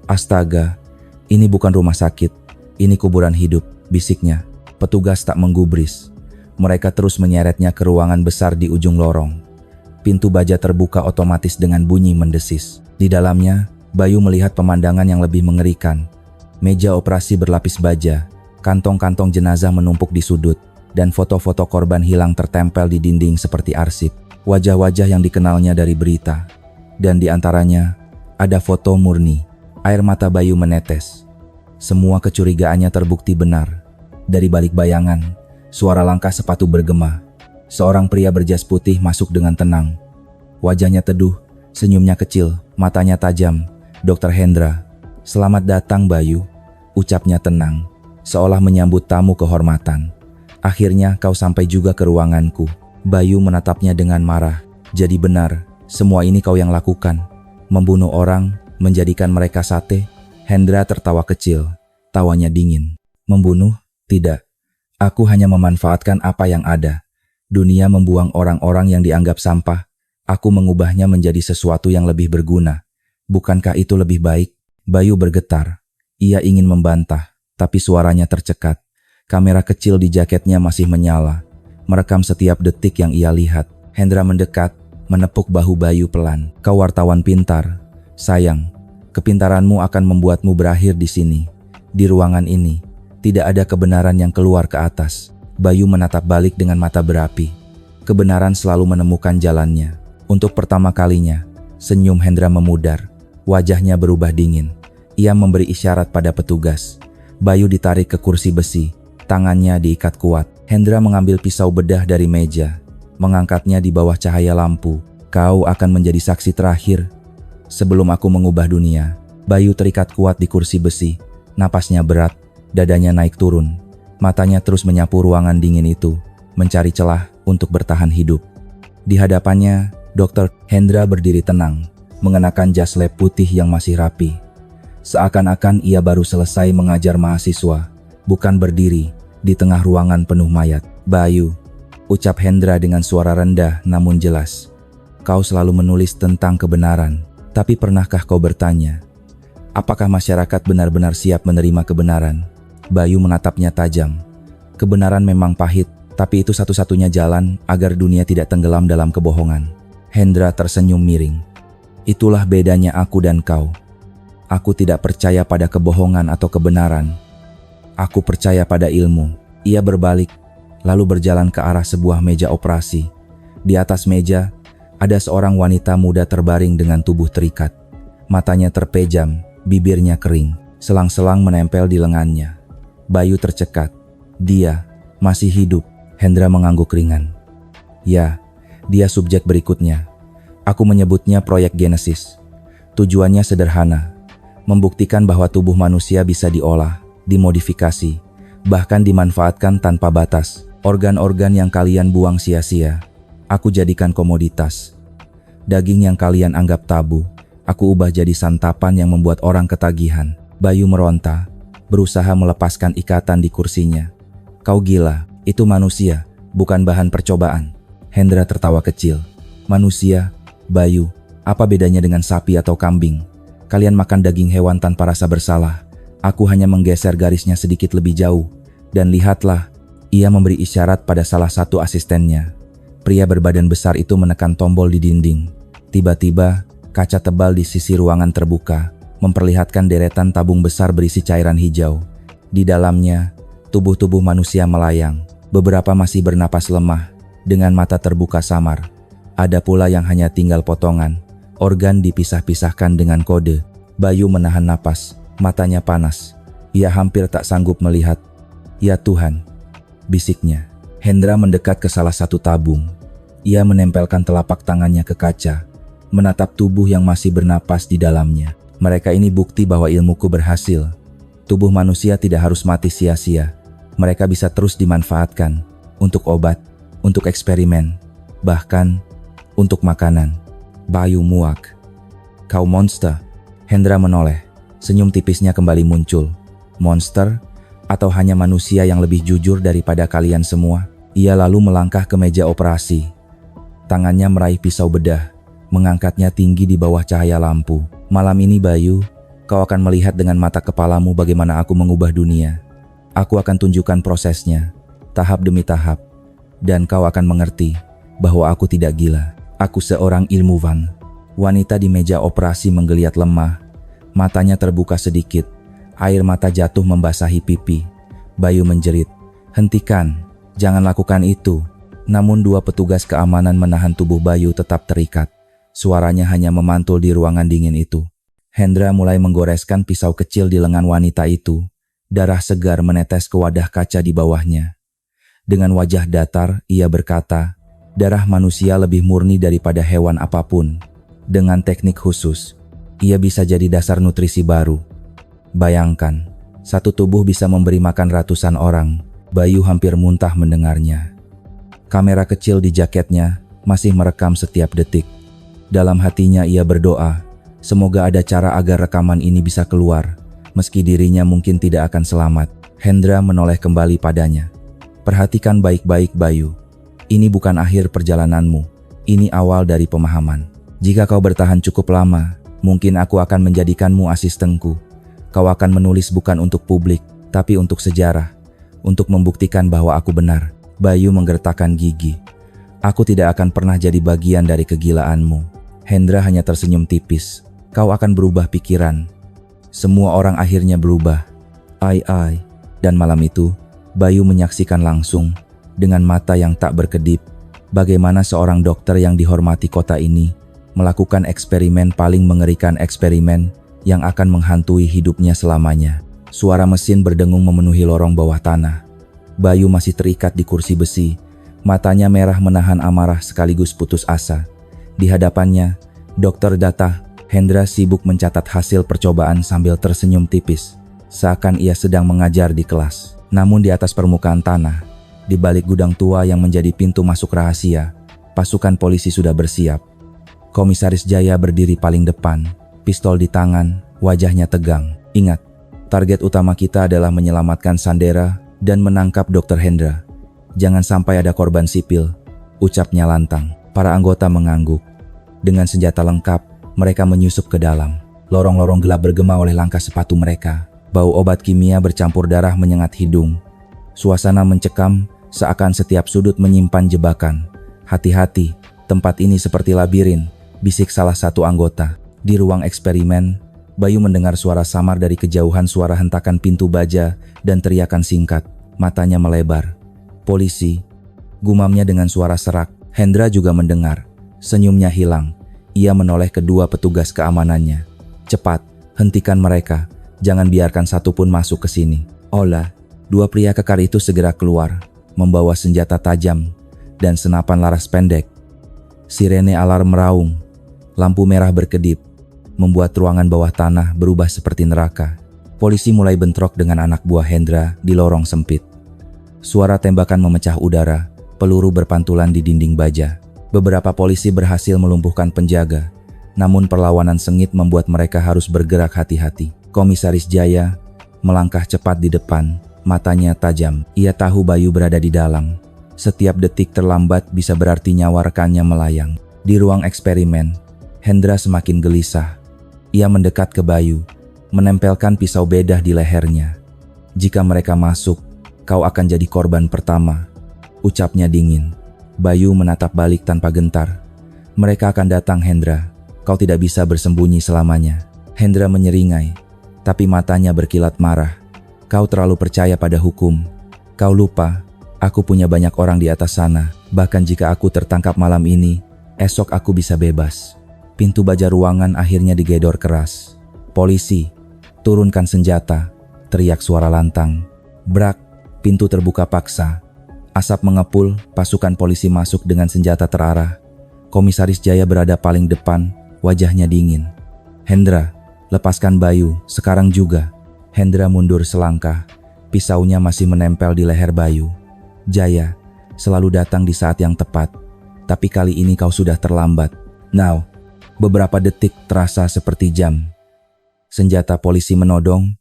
"Astaga, ini bukan rumah sakit, ini kuburan hidup," bisiknya. Petugas tak menggubris. Mereka terus menyeretnya ke ruangan besar di ujung lorong. Pintu baja terbuka otomatis dengan bunyi mendesis. Di dalamnya, Bayu melihat pemandangan yang lebih mengerikan. Meja operasi berlapis baja, kantong-kantong jenazah menumpuk di sudut, dan foto-foto korban hilang tertempel di dinding seperti arsip. Wajah-wajah yang dikenalnya dari berita. Dan di antaranya, ada foto Murni. Air mata Bayu menetes. Semua kecurigaannya terbukti benar. Dari balik bayangan, suara langkah sepatu bergema. Seorang pria berjas putih masuk dengan tenang. Wajahnya teduh, senyumnya kecil, matanya tajam. "Dr. Hendra." "Selamat datang Bayu," ucapnya tenang, seolah menyambut tamu kehormatan. "Akhirnya kau sampai juga ke ruanganku." Bayu menatapnya dengan marah. "Jadi benar, semua ini kau yang lakukan? Membunuh orang, menjadikan mereka sate?" Hendra tertawa kecil, tawanya dingin. "Membunuh? Tidak. Aku hanya memanfaatkan apa yang ada. Dunia membuang orang-orang yang dianggap sampah. Aku mengubahnya menjadi sesuatu yang lebih berguna. Bukankah itu lebih baik?" Bayu bergetar. Ia ingin membantah, tapi suaranya tercekat. Kamera kecil di jaketnya masih menyala, merekam setiap detik yang ia lihat. Hendra mendekat, menepuk bahu Bayu pelan. "Kau wartawan pintar. Sayang, kepintaranmu akan membuatmu berakhir di sini. Di ruangan ini, tidak ada kebenaran yang keluar ke atas." Bayu menatap balik dengan mata berapi. Kebenaran selalu menemukan jalannya. Untuk pertama kalinya, senyum Hendra memudar. Wajahnya berubah dingin. Ia memberi isyarat pada petugas. Bayu ditarik ke kursi besi. Tangannya diikat kuat. Hendra mengambil pisau bedah dari meja, mengangkatnya di bawah cahaya lampu. "Kau akan menjadi saksi terakhir sebelum aku mengubah dunia." Bayu terikat kuat di kursi besi. Napasnya berat, dadanya naik turun. Matanya terus menyapu ruangan dingin itu, mencari celah untuk bertahan hidup. Di hadapannya, Dr. Hendra berdiri tenang, mengenakan jas lab putih yang masih rapi. Seakan-akan ia baru selesai mengajar mahasiswa, bukan berdiri di tengah ruangan penuh mayat. "Bayu," Ucap Hendra dengan suara rendah namun jelas. Kau selalu menulis tentang kebenaran, tapi pernahkah kau bertanya, apakah masyarakat benar-benar siap menerima kebenaran? Bayu menatapnya tajam. Kebenaran memang pahit, tapi itu satu-satunya jalan agar dunia tidak tenggelam dalam kebohongan. Hendra tersenyum miring. Itulah bedanya aku dan kau. Aku tidak percaya pada kebohongan atau kebenaran. Aku percaya pada ilmu. Ia berbalik, lalu berjalan ke arah sebuah meja operasi. Di atas meja, ada seorang wanita muda terbaring dengan tubuh terikat. Matanya terpejam, bibirnya kering, selang-selang menempel di lengannya. Bayu tercekat. Dia masih hidup. Hendra mengangguk ringan. Ya, dia subjek berikutnya. Aku menyebutnya proyek Genesis. Tujuannya sederhana, membuktikan bahwa tubuh manusia bisa diolah, dimodifikasi, bahkan dimanfaatkan tanpa batas. Organ-organ yang kalian buang sia-sia, aku jadikan komoditas. Daging yang kalian anggap tabu, aku ubah jadi santapan yang membuat orang ketagihan. Bayu meronta, berusaha melepaskan ikatan di kursinya. Kau gila, itu manusia, bukan bahan percobaan. Hendra tertawa kecil. Manusia, Bayu, apa bedanya dengan sapi atau kambing? Kalian makan daging hewan tanpa rasa bersalah. Aku hanya menggeser garisnya sedikit lebih jauh. Dan lihatlah, ia memberi isyarat pada salah satu asistennya. Pria berbadan besar itu menekan tombol di dinding. Tiba-tiba, kaca tebal di sisi ruangan terbuka, memperlihatkan deretan tabung besar berisi cairan hijau. Di dalamnya, tubuh-tubuh manusia melayang. Beberapa masih bernapas lemah, dengan mata terbuka samar. Ada pula yang hanya tinggal potongan. Organ dipisah-pisahkan dengan kode. Bayu menahan napas, matanya panas. Ia hampir tak sanggup melihat. Ya Tuhan, bisiknya. Hendra mendekat ke salah satu tabung. Ia menempelkan telapak tangannya ke kaca, menatap tubuh yang masih bernapas di dalamnya. Mereka ini bukti bahwa ilmuku berhasil. Tubuh manusia tidak harus mati sia-sia. Mereka bisa terus dimanfaatkan untuk obat, untuk eksperimen, bahkan untuk makanan. Bayu muak. Kau monster. Hendra menoleh. Senyum tipisnya kembali muncul. Monster? Atau hanya manusia yang lebih jujur daripada kalian semua? Ia lalu melangkah ke meja operasi. Tangannya meraih pisau bedah, mengangkatnya tinggi di bawah cahaya lampu. Malam ini Bayu, kau akan melihat dengan mata kepalamu bagaimana aku mengubah dunia. Aku akan tunjukkan prosesnya, tahap demi tahap. Dan kau akan mengerti bahwa aku tidak gila. Aku seorang ilmuwan. Wanita di meja operasi menggeliat lemah. Matanya terbuka sedikit. Air mata jatuh membasahi pipi. Bayu menjerit. Hentikan, jangan lakukan itu. Namun dua petugas keamanan menahan tubuh Bayu tetap terikat. Suaranya hanya memantul di ruangan dingin itu. Hendra mulai menggoreskan pisau kecil di lengan wanita itu. Darah segar menetes ke wadah kaca di bawahnya. Dengan wajah datar, ia berkata, darah manusia lebih murni daripada hewan apapun. Dengan teknik khusus, ia bisa jadi dasar nutrisi baru. Bayangkan, satu tubuh bisa memberi makan ratusan orang. Bayu hampir muntah mendengarnya. Kamera kecil di jaketnya masih merekam setiap detik. Dalam hatinya ia berdoa, semoga ada cara agar rekaman ini bisa keluar, meski dirinya mungkin tidak akan selamat. Hendra menoleh kembali padanya. Perhatikan baik-baik Bayu. Ini bukan akhir perjalananmu, ini awal dari pemahaman. Jika kau bertahan cukup lama, mungkin aku akan menjadikanmu asistenku. Kau akan menulis bukan untuk publik, tapi untuk sejarah. Untuk membuktikan bahwa aku benar. Bayu menggertakkan gigi. Aku tidak akan pernah jadi bagian dari kegilaanmu. Hendra hanya tersenyum tipis. Kau akan berubah pikiran. Semua orang akhirnya berubah. Ai. Dan malam itu, Bayu menyaksikan langsung, dengan mata yang tak berkedip, bagaimana seorang dokter yang dihormati kota ini melakukan eksperimen paling mengerikan, eksperimen yang akan menghantui hidupnya selamanya. Suara mesin berdengung memenuhi lorong bawah tanah. Bayu masih terikat di kursi besi, matanya merah menahan amarah sekaligus putus asa. Di hadapannya, dokter data, Hendra sibuk mencatat hasil percobaan sambil tersenyum tipis, seakan ia sedang mengajar di kelas. Namun di atas permukaan tanah, di balik gudang tua yang menjadi pintu masuk rahasia, pasukan polisi sudah bersiap. Komisaris Jaya berdiri paling depan, pistol di tangan, wajahnya tegang. Ingat, target utama kita adalah menyelamatkan Sandera dan menangkap Dr. Hendra. Jangan sampai ada korban sipil, ucapnya lantang. Para anggota mengangguk. Dengan senjata lengkap, mereka menyusup ke dalam. Lorong-lorong gelap bergema oleh langkah sepatu mereka. Bau obat kimia bercampur darah menyengat hidung. Suasana mencekam, seakan setiap sudut menyimpan jebakan. Hati-hati, tempat ini seperti labirin, bisik salah satu anggota. Di ruang eksperimen, Bayu mendengar suara samar dari kejauhan, suara hentakan pintu baja dan teriakan singkat. Matanya melebar. Polisi, gumamnya dengan suara serak. Hendra juga mendengar. Senyumnya hilang. Ia menoleh kedua petugas keamanannya. Cepat, hentikan mereka. Jangan biarkan satupun masuk ke sini. Olah, dua pria kekar itu segera keluar, membawa senjata tajam dan senapan laras pendek. Sirene alarm meraung. Lampu merah berkedip, membuat ruangan bawah tanah berubah seperti neraka. Polisi mulai bentrok dengan anak buah Hendra di lorong sempit. Suara tembakan memecah udara, peluru berpantulan di dinding baja. Beberapa polisi berhasil melumpuhkan penjaga, namun perlawanan sengit membuat mereka harus bergerak hati-hati. Komisaris Jaya melangkah cepat di depan, matanya tajam. Ia tahu Bayu berada di dalam. Setiap detik terlambat bisa berarti nyawa rekannya melayang. Di ruang eksperimen, Hendra semakin gelisah. Ia mendekat ke Bayu, menempelkan pisau bedah di lehernya. Jika mereka masuk, kau akan jadi korban pertama, ucapnya dingin. Bayu menatap balik tanpa gentar. Mereka akan datang, Hendra. Kau tidak bisa bersembunyi selamanya. Hendra menyeringai, tapi matanya berkilat marah. Kau terlalu percaya pada hukum. Kau lupa, aku punya banyak orang di atas sana. Bahkan jika aku tertangkap malam ini, esok aku bisa bebas. Pintu baja ruangan akhirnya digedor keras. Polisi, turunkan senjata, teriak suara lantang. Brak, pintu terbuka paksa. Asap mengepul, pasukan polisi masuk dengan senjata terarah. Komisaris Jaya berada paling depan, wajahnya dingin. Hendra, lepaskan Bayu, sekarang juga. Hendra mundur selangkah, pisaunya masih menempel di leher Bayu. Jaya, selalu datang di saat yang tepat, tapi kali ini kau sudah terlambat. Now, beberapa detik terasa seperti jam. Senjata polisi menodong,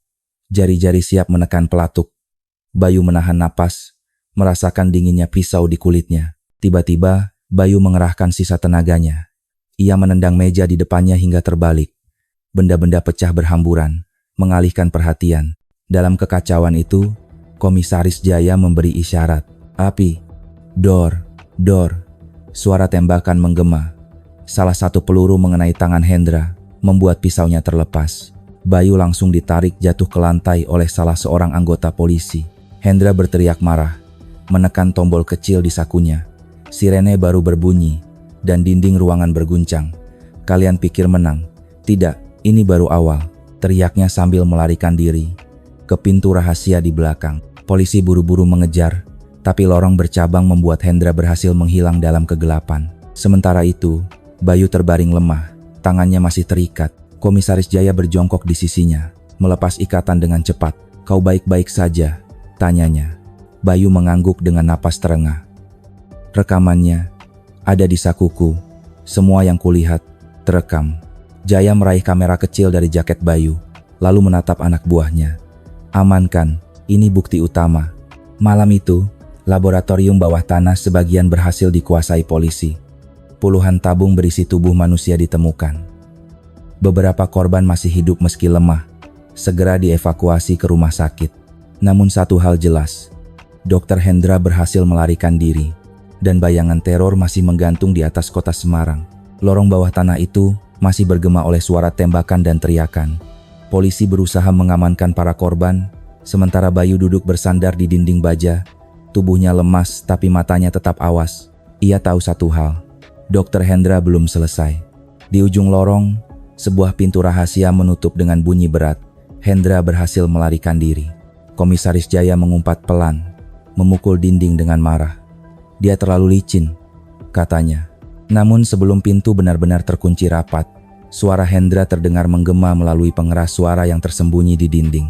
jari-jari siap menekan pelatuk. Bayu menahan napas, merasakan dinginnya pisau di kulitnya. Tiba-tiba, Bayu mengerahkan sisa tenaganya. Ia menendang meja di depannya hingga terbalik. Benda-benda pecah berhamburan, mengalihkan perhatian. Dalam kekacauan itu, Komisaris Jaya memberi isyarat. Api, dor, dor. Suara tembakan menggema. Salah satu peluru mengenai tangan Hendra, membuat pisaunya terlepas. Bayu langsung ditarik jatuh ke lantai oleh salah seorang anggota polisi. Hendra berteriak marah, menekan tombol kecil di sakunya. Sirene baru berbunyi, dan dinding ruangan berguncang. Kalian pikir menang? Tidak, ini baru awal, teriaknya sambil melarikan diri ke pintu rahasia di belakang. Polisi buru-buru mengejar, tapi lorong bercabang membuat Hendra berhasil menghilang dalam kegelapan. Sementara itu, Bayu terbaring lemah, tangannya masih terikat. Komisaris Jaya berjongkok di sisinya, melepas ikatan dengan cepat. Kau baik-baik saja? Tanyanya. Bayu mengangguk dengan napas terengah. Rekamannya ada di sakuku. Semua yang kulihat terekam. Jaya meraih kamera kecil dari jaket Bayu, lalu menatap anak buahnya. Amankan, ini bukti utama. Malam itu, laboratorium bawah tanah sebagian berhasil dikuasai polisi. Puluhan tabung berisi tubuh manusia ditemukan. Beberapa korban masih hidup meski lemah, segera dievakuasi ke rumah sakit. Namun satu hal jelas, Dr. Hendra berhasil melarikan diri, dan bayangan teror masih menggantung di atas kota Semarang. Lorong bawah tanah itu masih bergema oleh suara tembakan dan teriakan. Polisi berusaha mengamankan para korban, sementara Bayu duduk bersandar di dinding baja. Tubuhnya lemas tapi matanya tetap awas. Ia tahu satu hal, Dr. Hendra belum selesai. Di ujung lorong, sebuah pintu rahasia menutup dengan bunyi berat. Hendra berhasil melarikan diri. Komisaris Jaya mengumpat pelan, memukul dinding dengan marah. Dia terlalu licin, katanya. Namun sebelum pintu benar-benar terkunci rapat, suara Hendra terdengar menggema melalui pengeras suara yang tersembunyi di dinding.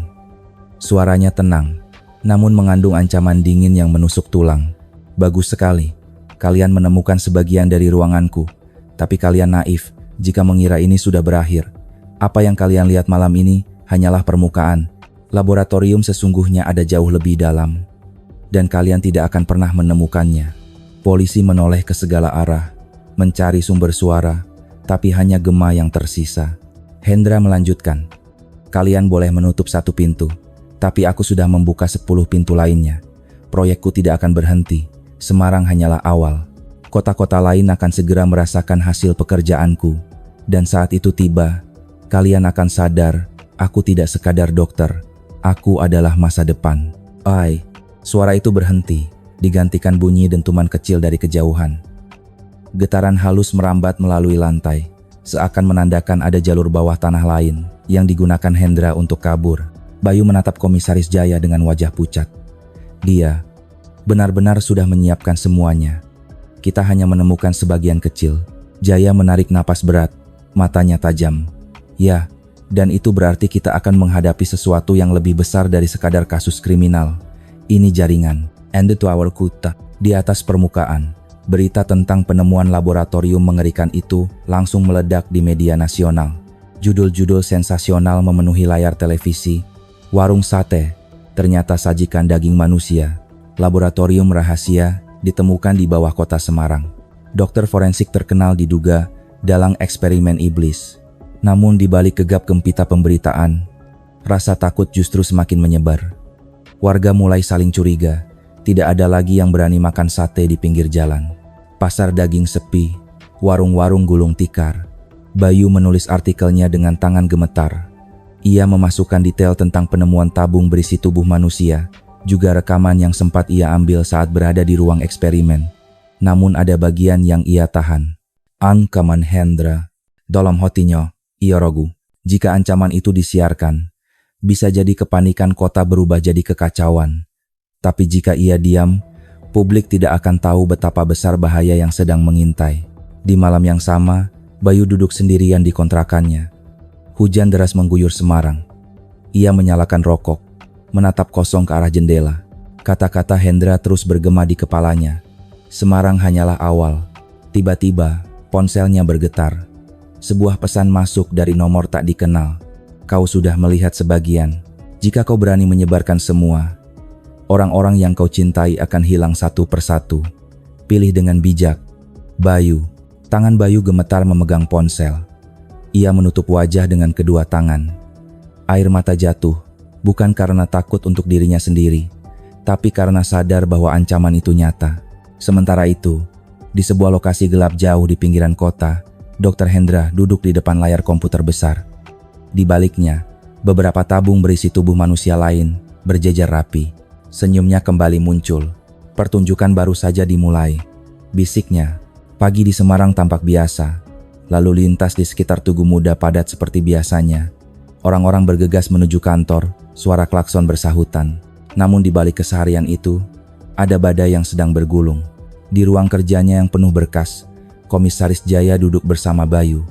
Suaranya tenang, namun mengandung ancaman dingin yang menusuk tulang. Bagus sekali, kalian menemukan sebagian dari ruanganku, tapi kalian naif jika mengira ini sudah berakhir. Apa yang kalian lihat malam ini hanyalah permukaan. Laboratorium sesungguhnya ada jauh lebih dalam. dan kalian tidak akan pernah menemukannya. Polisi menoleh ke segala arah, mencari sumber suara, tapi hanya gema yang tersisa. Hendra melanjutkan, kalian boleh menutup satu pintu, tapi aku sudah membuka 10 pintu lainnya. Proyekku tidak akan berhenti, Semarang hanyalah awal. Kota-kota lain akan segera merasakan hasil pekerjaanku. Dan saat itu tiba, kalian akan sadar, aku tidak sekadar dokter, aku adalah masa depan. Ai, suara itu berhenti, digantikan bunyi dentuman kecil dari kejauhan. Getaran halus merambat melalui lantai, seakan menandakan ada jalur bawah tanah lain yang digunakan Hendra untuk kabur. Bayu menatap Komisaris Jaya dengan wajah pucat. Dia benar-benar sudah menyiapkan semuanya. Kita hanya menemukan sebagian kecil. Jaya menarik napas berat, matanya tajam. Ya, dan itu berarti kita akan menghadapi sesuatu yang lebih besar dari sekadar kasus kriminal. Ini jaringan. And to our kuta. Di atas permukaan, berita tentang penemuan laboratorium mengerikan itu langsung meledak di media nasional. Judul-judul sensasional memenuhi layar televisi. Warung sate, ternyata sajikan daging manusia. Laboratorium rahasia ditemukan di bawah kota Semarang. Dokter forensik terkenal diduga dalam eksperimen iblis. Namun di balik gegap gempita pemberitaan, rasa takut justru semakin menyebar. Warga mulai saling curiga. Tidak ada lagi yang berani makan sate di pinggir jalan. Pasar daging sepi, warung-warung gulung tikar. Bayu menulis artikelnya dengan tangan gemetar. Ia memasukkan detail tentang penemuan tabung berisi tubuh manusia, juga rekaman yang sempat ia ambil saat berada di ruang eksperimen. Namun ada bagian yang ia tahan. Ancaman Hendra. Dalam hatinya, ia ragu. Jika ancaman itu disiarkan, bisa jadi kepanikan kota berubah jadi kekacauan. Tapi jika ia diam, publik tidak akan tahu betapa besar bahaya yang sedang mengintai. Di malam yang sama, Bayu duduk sendirian di kontrakannya. Hujan deras mengguyur Semarang. Ia menyalakan rokok, menatap kosong ke arah jendela. Kata-kata Hendra terus bergema di kepalanya. Semarang hanyalah awal. Tiba-tiba, ponselnya bergetar. Sebuah pesan masuk dari nomor tak dikenal. Kau sudah melihat sebagian. Jika kau berani menyebarkan semua, orang-orang yang kau cintai akan hilang satu persatu. Pilih dengan bijak. Bayu. Tangan Bayu gemetar memegang ponsel. Ia menutup wajah dengan kedua tangan. Air mata jatuh, bukan karena takut untuk dirinya sendiri, tapi karena sadar bahwa ancaman itu nyata. Sementara itu, di sebuah lokasi gelap jauh di pinggiran kota, Dr. Hendra duduk di depan layar komputer besar. Di baliknya, beberapa tabung berisi tubuh manusia lain berjejer rapi. Senyumnya kembali muncul. Pertunjukan baru saja dimulai. Bisiknya, pagi di Semarang tampak biasa. Lalu lintas di sekitar Tugu Muda padat seperti biasanya. Orang-orang bergegas menuju kantor, suara klakson bersahutan. Namun di balik keseharian itu, ada badai yang sedang bergulung. Di ruang kerjanya yang penuh berkas, Komisaris Jaya duduk bersama Bayu.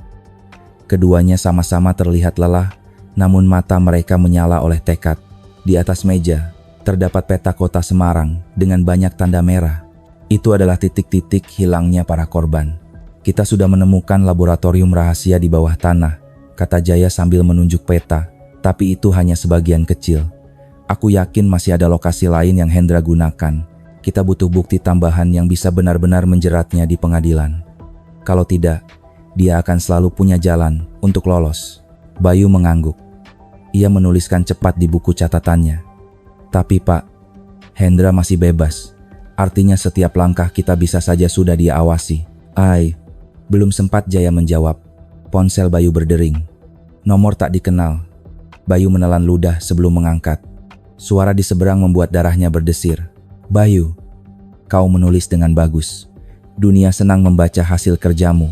Keduanya sama-sama terlihat lelah, namun mata mereka menyala oleh tekad. Di atas meja, terdapat peta kota Semarang dengan banyak tanda merah. Itu adalah titik-titik hilangnya para korban. Kita sudah menemukan laboratorium rahasia di bawah tanah, kata Jaya sambil menunjuk peta, tapi itu hanya sebagian kecil. Aku yakin masih ada lokasi lain yang Hendra gunakan. Kita butuh bukti tambahan yang bisa benar-benar menjeratnya di pengadilan. Kalau tidak, dia akan selalu punya jalan untuk lolos. Bayu mengangguk. Ia menuliskan cepat di buku catatannya. Tapi Pak, Hendra masih bebas. Artinya setiap langkah kita bisa saja sudah dia awasi. Belum sempat Jaya menjawab. Ponsel Bayu berdering. Nomor tak dikenal. Bayu menelan ludah sebelum mengangkat. Suara di seberang membuat darahnya berdesir. Bayu, kau menulis dengan bagus. Dunia senang membaca hasil kerjamu.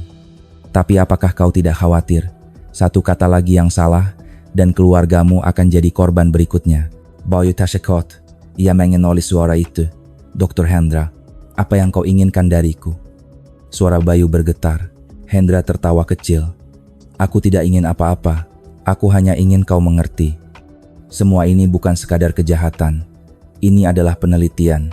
Tapi apakah kau tidak khawatir? Satu kata lagi yang salah, dan keluargamu akan jadi korban berikutnya. Bayu Tashekot, ia menulis suara itu. Dr. Hendra, apa yang kau inginkan dariku? Suara Bayu bergetar. Hendra tertawa kecil. Aku tidak ingin apa-apa. Aku hanya ingin kau mengerti. Semua ini bukan sekadar kejahatan. Ini adalah penelitian.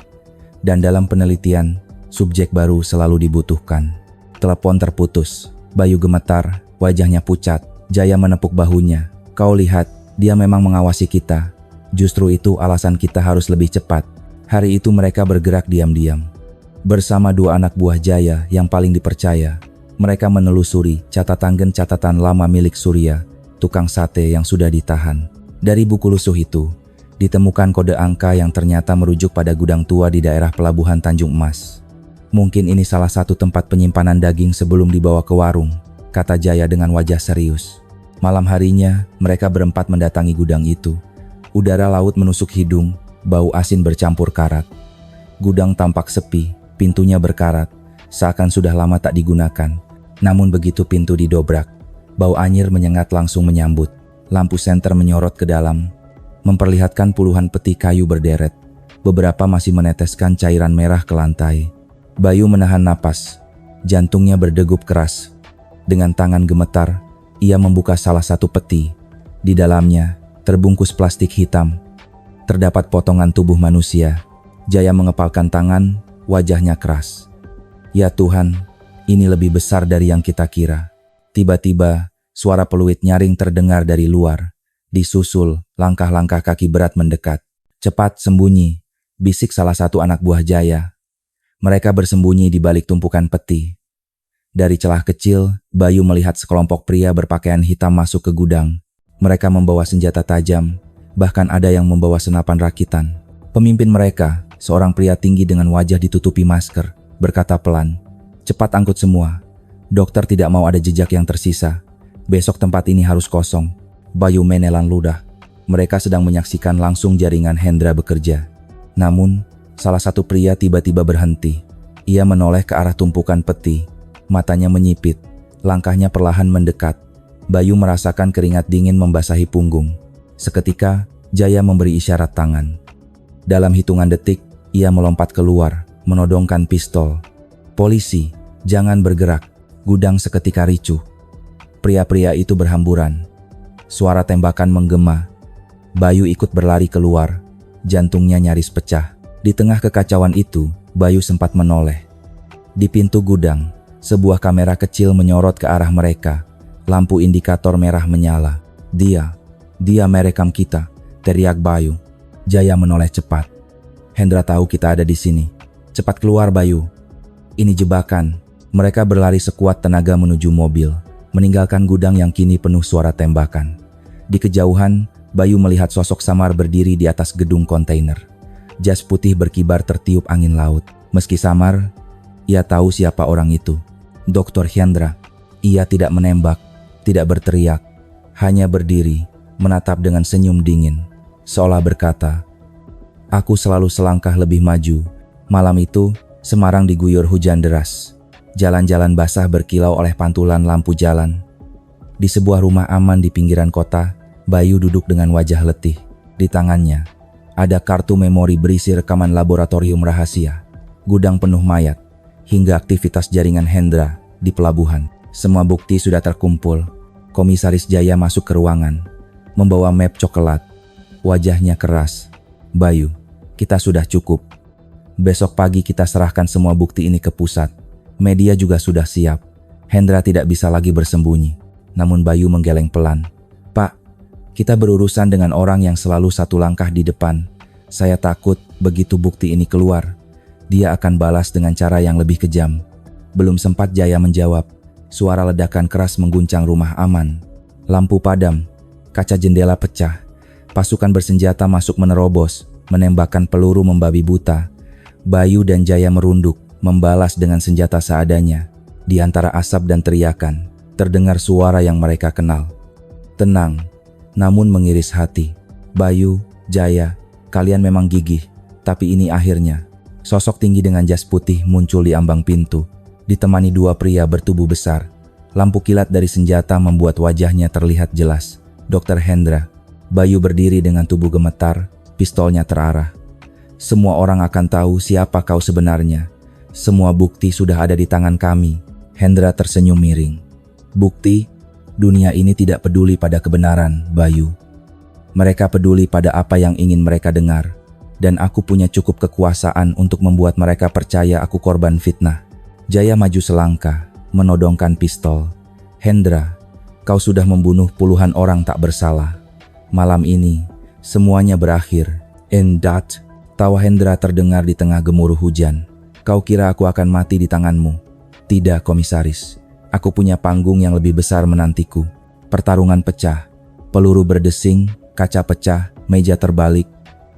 Dan dalam penelitian, subjek baru selalu dibutuhkan. Telepon terputus. Bayu gemetar, wajahnya pucat. Jaya menepuk bahunya. Kau lihat, dia memang mengawasi kita. Justru itu alasan kita harus lebih cepat. Hari itu mereka bergerak diam-diam. Bersama dua anak buah Jaya yang paling dipercaya, mereka menelusuri catatan lama milik Surya, tukang sate yang sudah ditahan. Dari buku lusuh itu, ditemukan kode angka yang ternyata merujuk pada gudang tua di daerah pelabuhan Tanjung Emas. Mungkin ini salah satu tempat penyimpanan daging sebelum dibawa ke warung, kata Jaya dengan wajah serius. Malam harinya, mereka berempat mendatangi gudang itu. Udara laut menusuk hidung, bau asin bercampur karat. Gudang tampak sepi, pintunya berkarat, seakan sudah lama tak digunakan. Namun begitu pintu didobrak, bau anyir menyengat langsung menyambut. Lampu senter menyorot ke dalam, memperlihatkan puluhan peti kayu berderet. Beberapa masih meneteskan cairan merah ke lantai. Bayu menahan napas, jantungnya berdegup keras. Dengan tangan gemetar, ia membuka salah satu peti. Di dalamnya, terbungkus plastik hitam. Terdapat potongan tubuh manusia. Jaya mengepalkan tangan, wajahnya keras. Ya Tuhan, ini lebih besar dari yang kita kira. Tiba-tiba, suara peluit nyaring terdengar dari luar. Disusul, langkah-langkah kaki berat mendekat. Cepat sembunyi, bisik salah satu anak buah Jaya. Mereka bersembunyi di balik tumpukan peti. Dari celah kecil, Bayu melihat sekelompok pria berpakaian hitam masuk ke gudang. Mereka membawa senjata tajam, bahkan ada yang membawa senapan rakitan. Pemimpin mereka, seorang pria tinggi dengan wajah ditutupi masker, berkata pelan, "Cepat angkut semua. Dokter tidak mau ada jejak yang tersisa. Besok tempat ini harus kosong." Bayu menelan ludah. Mereka sedang menyaksikan langsung jaringan Hendra bekerja. Namun, salah satu pria tiba-tiba berhenti. Ia menoleh ke arah tumpukan peti. Matanya menyipit, langkahnya perlahan mendekat. Bayu merasakan keringat dingin membasahi punggung. Seketika, Jaya memberi isyarat tangan. Dalam hitungan detik, ia melompat keluar, menodongkan pistol. "Polisi, jangan bergerak." Gudang seketika ricuh. Pria-pria itu berhamburan. Suara tembakan menggema. Bayu ikut berlari keluar. Jantungnya nyaris pecah. Di tengah kekacauan itu, Bayu sempat menoleh. Di pintu gudang, sebuah kamera kecil menyorot ke arah mereka. Lampu indikator merah menyala. Dia merekam kita, teriak Bayu. Jaya menoleh cepat. "Hendra tahu kita ada di sini. Cepat keluar, Bayu. Ini jebakan." Mereka berlari sekuat tenaga menuju mobil, meninggalkan gudang yang kini penuh suara tembakan. Di kejauhan, Bayu melihat sosok samar berdiri di atas gedung kontainer. Jas putih berkibar tertiup angin laut. Meski samar, ia tahu siapa orang itu. Dr. Hendra. Ia tidak menembak, tidak berteriak, hanya berdiri, menatap dengan senyum dingin, seolah berkata, "Aku selalu selangkah lebih maju." Malam itu, Semarang diguyur hujan deras. Jalan-jalan basah berkilau oleh pantulan lampu jalan. Di sebuah rumah aman di pinggiran kota, Bayu duduk dengan wajah letih. Di tangannya, ada kartu memori berisi rekaman laboratorium rahasia, gudang penuh mayat, hingga aktivitas jaringan Hendra di pelabuhan. Semua bukti sudah terkumpul. Komisaris Jaya masuk ke ruangan, membawa map coklat. Wajahnya keras. "Bayu, kita sudah cukup. Besok pagi kita serahkan semua bukti ini ke pusat. Media juga sudah siap. Hendra tidak bisa lagi bersembunyi." Namun Bayu menggeleng pelan. "Pak, kita berurusan dengan orang yang selalu satu langkah di depan. Saya takut begitu bukti ini keluar, dia akan balas dengan cara yang lebih kejam." Belum sempat Jaya menjawab, suara ledakan keras mengguncang rumah aman. Lampu padam, kaca jendela pecah. Pasukan bersenjata masuk menerobos, menembakkan peluru membabi buta. Bayu dan Jaya merunduk, membalas dengan senjata seadanya. Di antara asap dan teriakan, terdengar suara yang mereka kenal. Tenang, namun mengiris hati. "Bayu, Jaya, kalian memang gigih, tapi ini akhirnya." Sosok tinggi dengan jas putih muncul di ambang pintu, ditemani dua pria bertubuh besar. Lampu kilat dari senjata membuat wajahnya terlihat jelas. "Dr. Hendra." Bayu berdiri dengan tubuh gemetar, pistolnya terarah. "Semua orang akan tahu siapa kau sebenarnya. Semua bukti sudah ada di tangan kami." Hendra tersenyum miring. "Bukti? Dunia ini tidak peduli pada kebenaran, Bayu. Mereka peduli pada apa yang ingin mereka dengar. Dan aku punya cukup kekuasaan untuk membuat mereka percaya aku korban fitnah." Jaya maju selangkah, menodongkan pistol. "Hendra, kau sudah membunuh puluhan orang tak bersalah. Malam ini, semuanya berakhir. And that, Tawa Hendra terdengar di tengah gemuruh hujan. Kau kira aku akan mati di tanganmu? Tidak, komisaris. Aku punya panggung yang lebih besar menantiku. Pertarungan pecah. Peluru berdesing, kaca pecah, meja terbalik.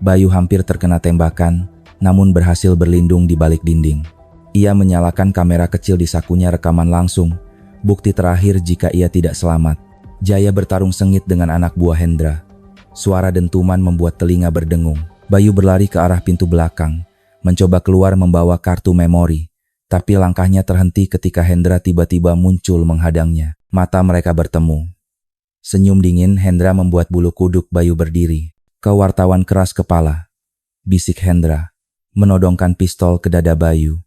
Bayu hampir terkena tembakan, namun berhasil berlindung di balik dinding. Ia menyalakan kamera kecil di sakunya rekaman langsung. Bukti terakhir jika ia tidak selamat. Jaya bertarung sengit dengan anak buah Hendra. Suara dentuman membuat telinga berdengung. Bayu berlari ke arah pintu belakang, mencoba keluar membawa kartu memori. Tapi langkahnya terhenti ketika Hendra tiba-tiba muncul menghadangnya. Mata mereka bertemu. Senyum dingin Hendra membuat bulu kuduk Bayu berdiri. Kau wartawan keras kepala, bisik Hendra, menodongkan pistol ke dada Bayu.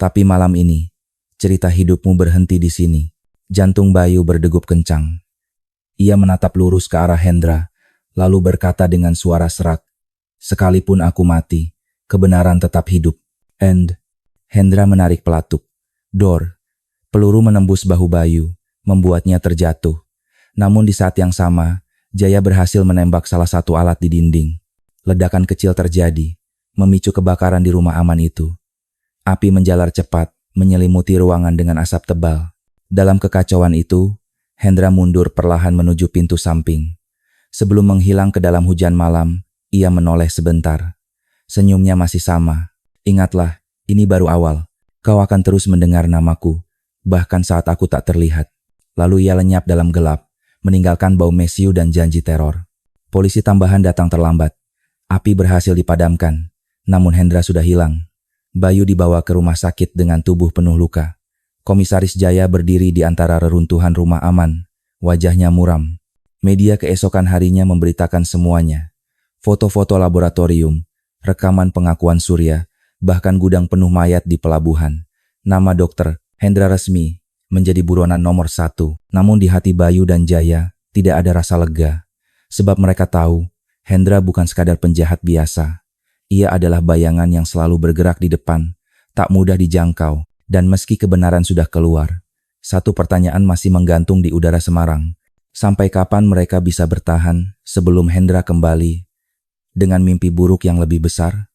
Tapi malam ini, cerita hidupmu berhenti di sini. Jantung Bayu berdegup kencang. Ia menatap lurus ke arah Hendra, lalu berkata dengan suara serak, sekalipun aku mati, kebenaran tetap hidup. And Hendra menarik pelatuk. Dor. Peluru menembus bahu Bayu, membuatnya terjatuh. Namun di saat yang sama, Jaya berhasil menembak salah satu alat di dinding. Ledakan kecil terjadi, memicu kebakaran di rumah aman itu. Api menjalar cepat, menyelimuti ruangan dengan asap tebal. Dalam kekacauan itu, Hendra mundur perlahan menuju pintu samping. Sebelum menghilang ke dalam hujan malam, ia menoleh sebentar. Senyumnya masih sama. Ingatlah, ini baru awal. Kau akan terus mendengar namaku, bahkan saat aku tak terlihat. Lalu ia lenyap dalam gelap, meninggalkan bau mesiu dan janji teror. Polisi tambahan datang terlambat. Api berhasil dipadamkan, namun Hendra sudah hilang. Bayu dibawa ke rumah sakit dengan tubuh penuh luka. Komisaris Jaya berdiri di antara reruntuhan rumah aman, wajahnya muram. Media keesokan harinya memberitakan semuanya. Foto-foto laboratorium, rekaman pengakuan Surya, bahkan gudang penuh mayat di pelabuhan. Nama dokter Hendra resmi menjadi buronan nomor 1. Namun di hati Bayu dan Jaya tidak ada rasa lega. Sebab mereka tahu Hendra bukan sekadar penjahat biasa. Ia adalah bayangan yang selalu bergerak di depan, tak mudah dijangkau. Dan meski kebenaran sudah keluar, satu pertanyaan masih menggantung di udara Semarang. Sampai kapan mereka bisa bertahan sebelum Hendra kembali dengan mimpi buruk yang lebih besar?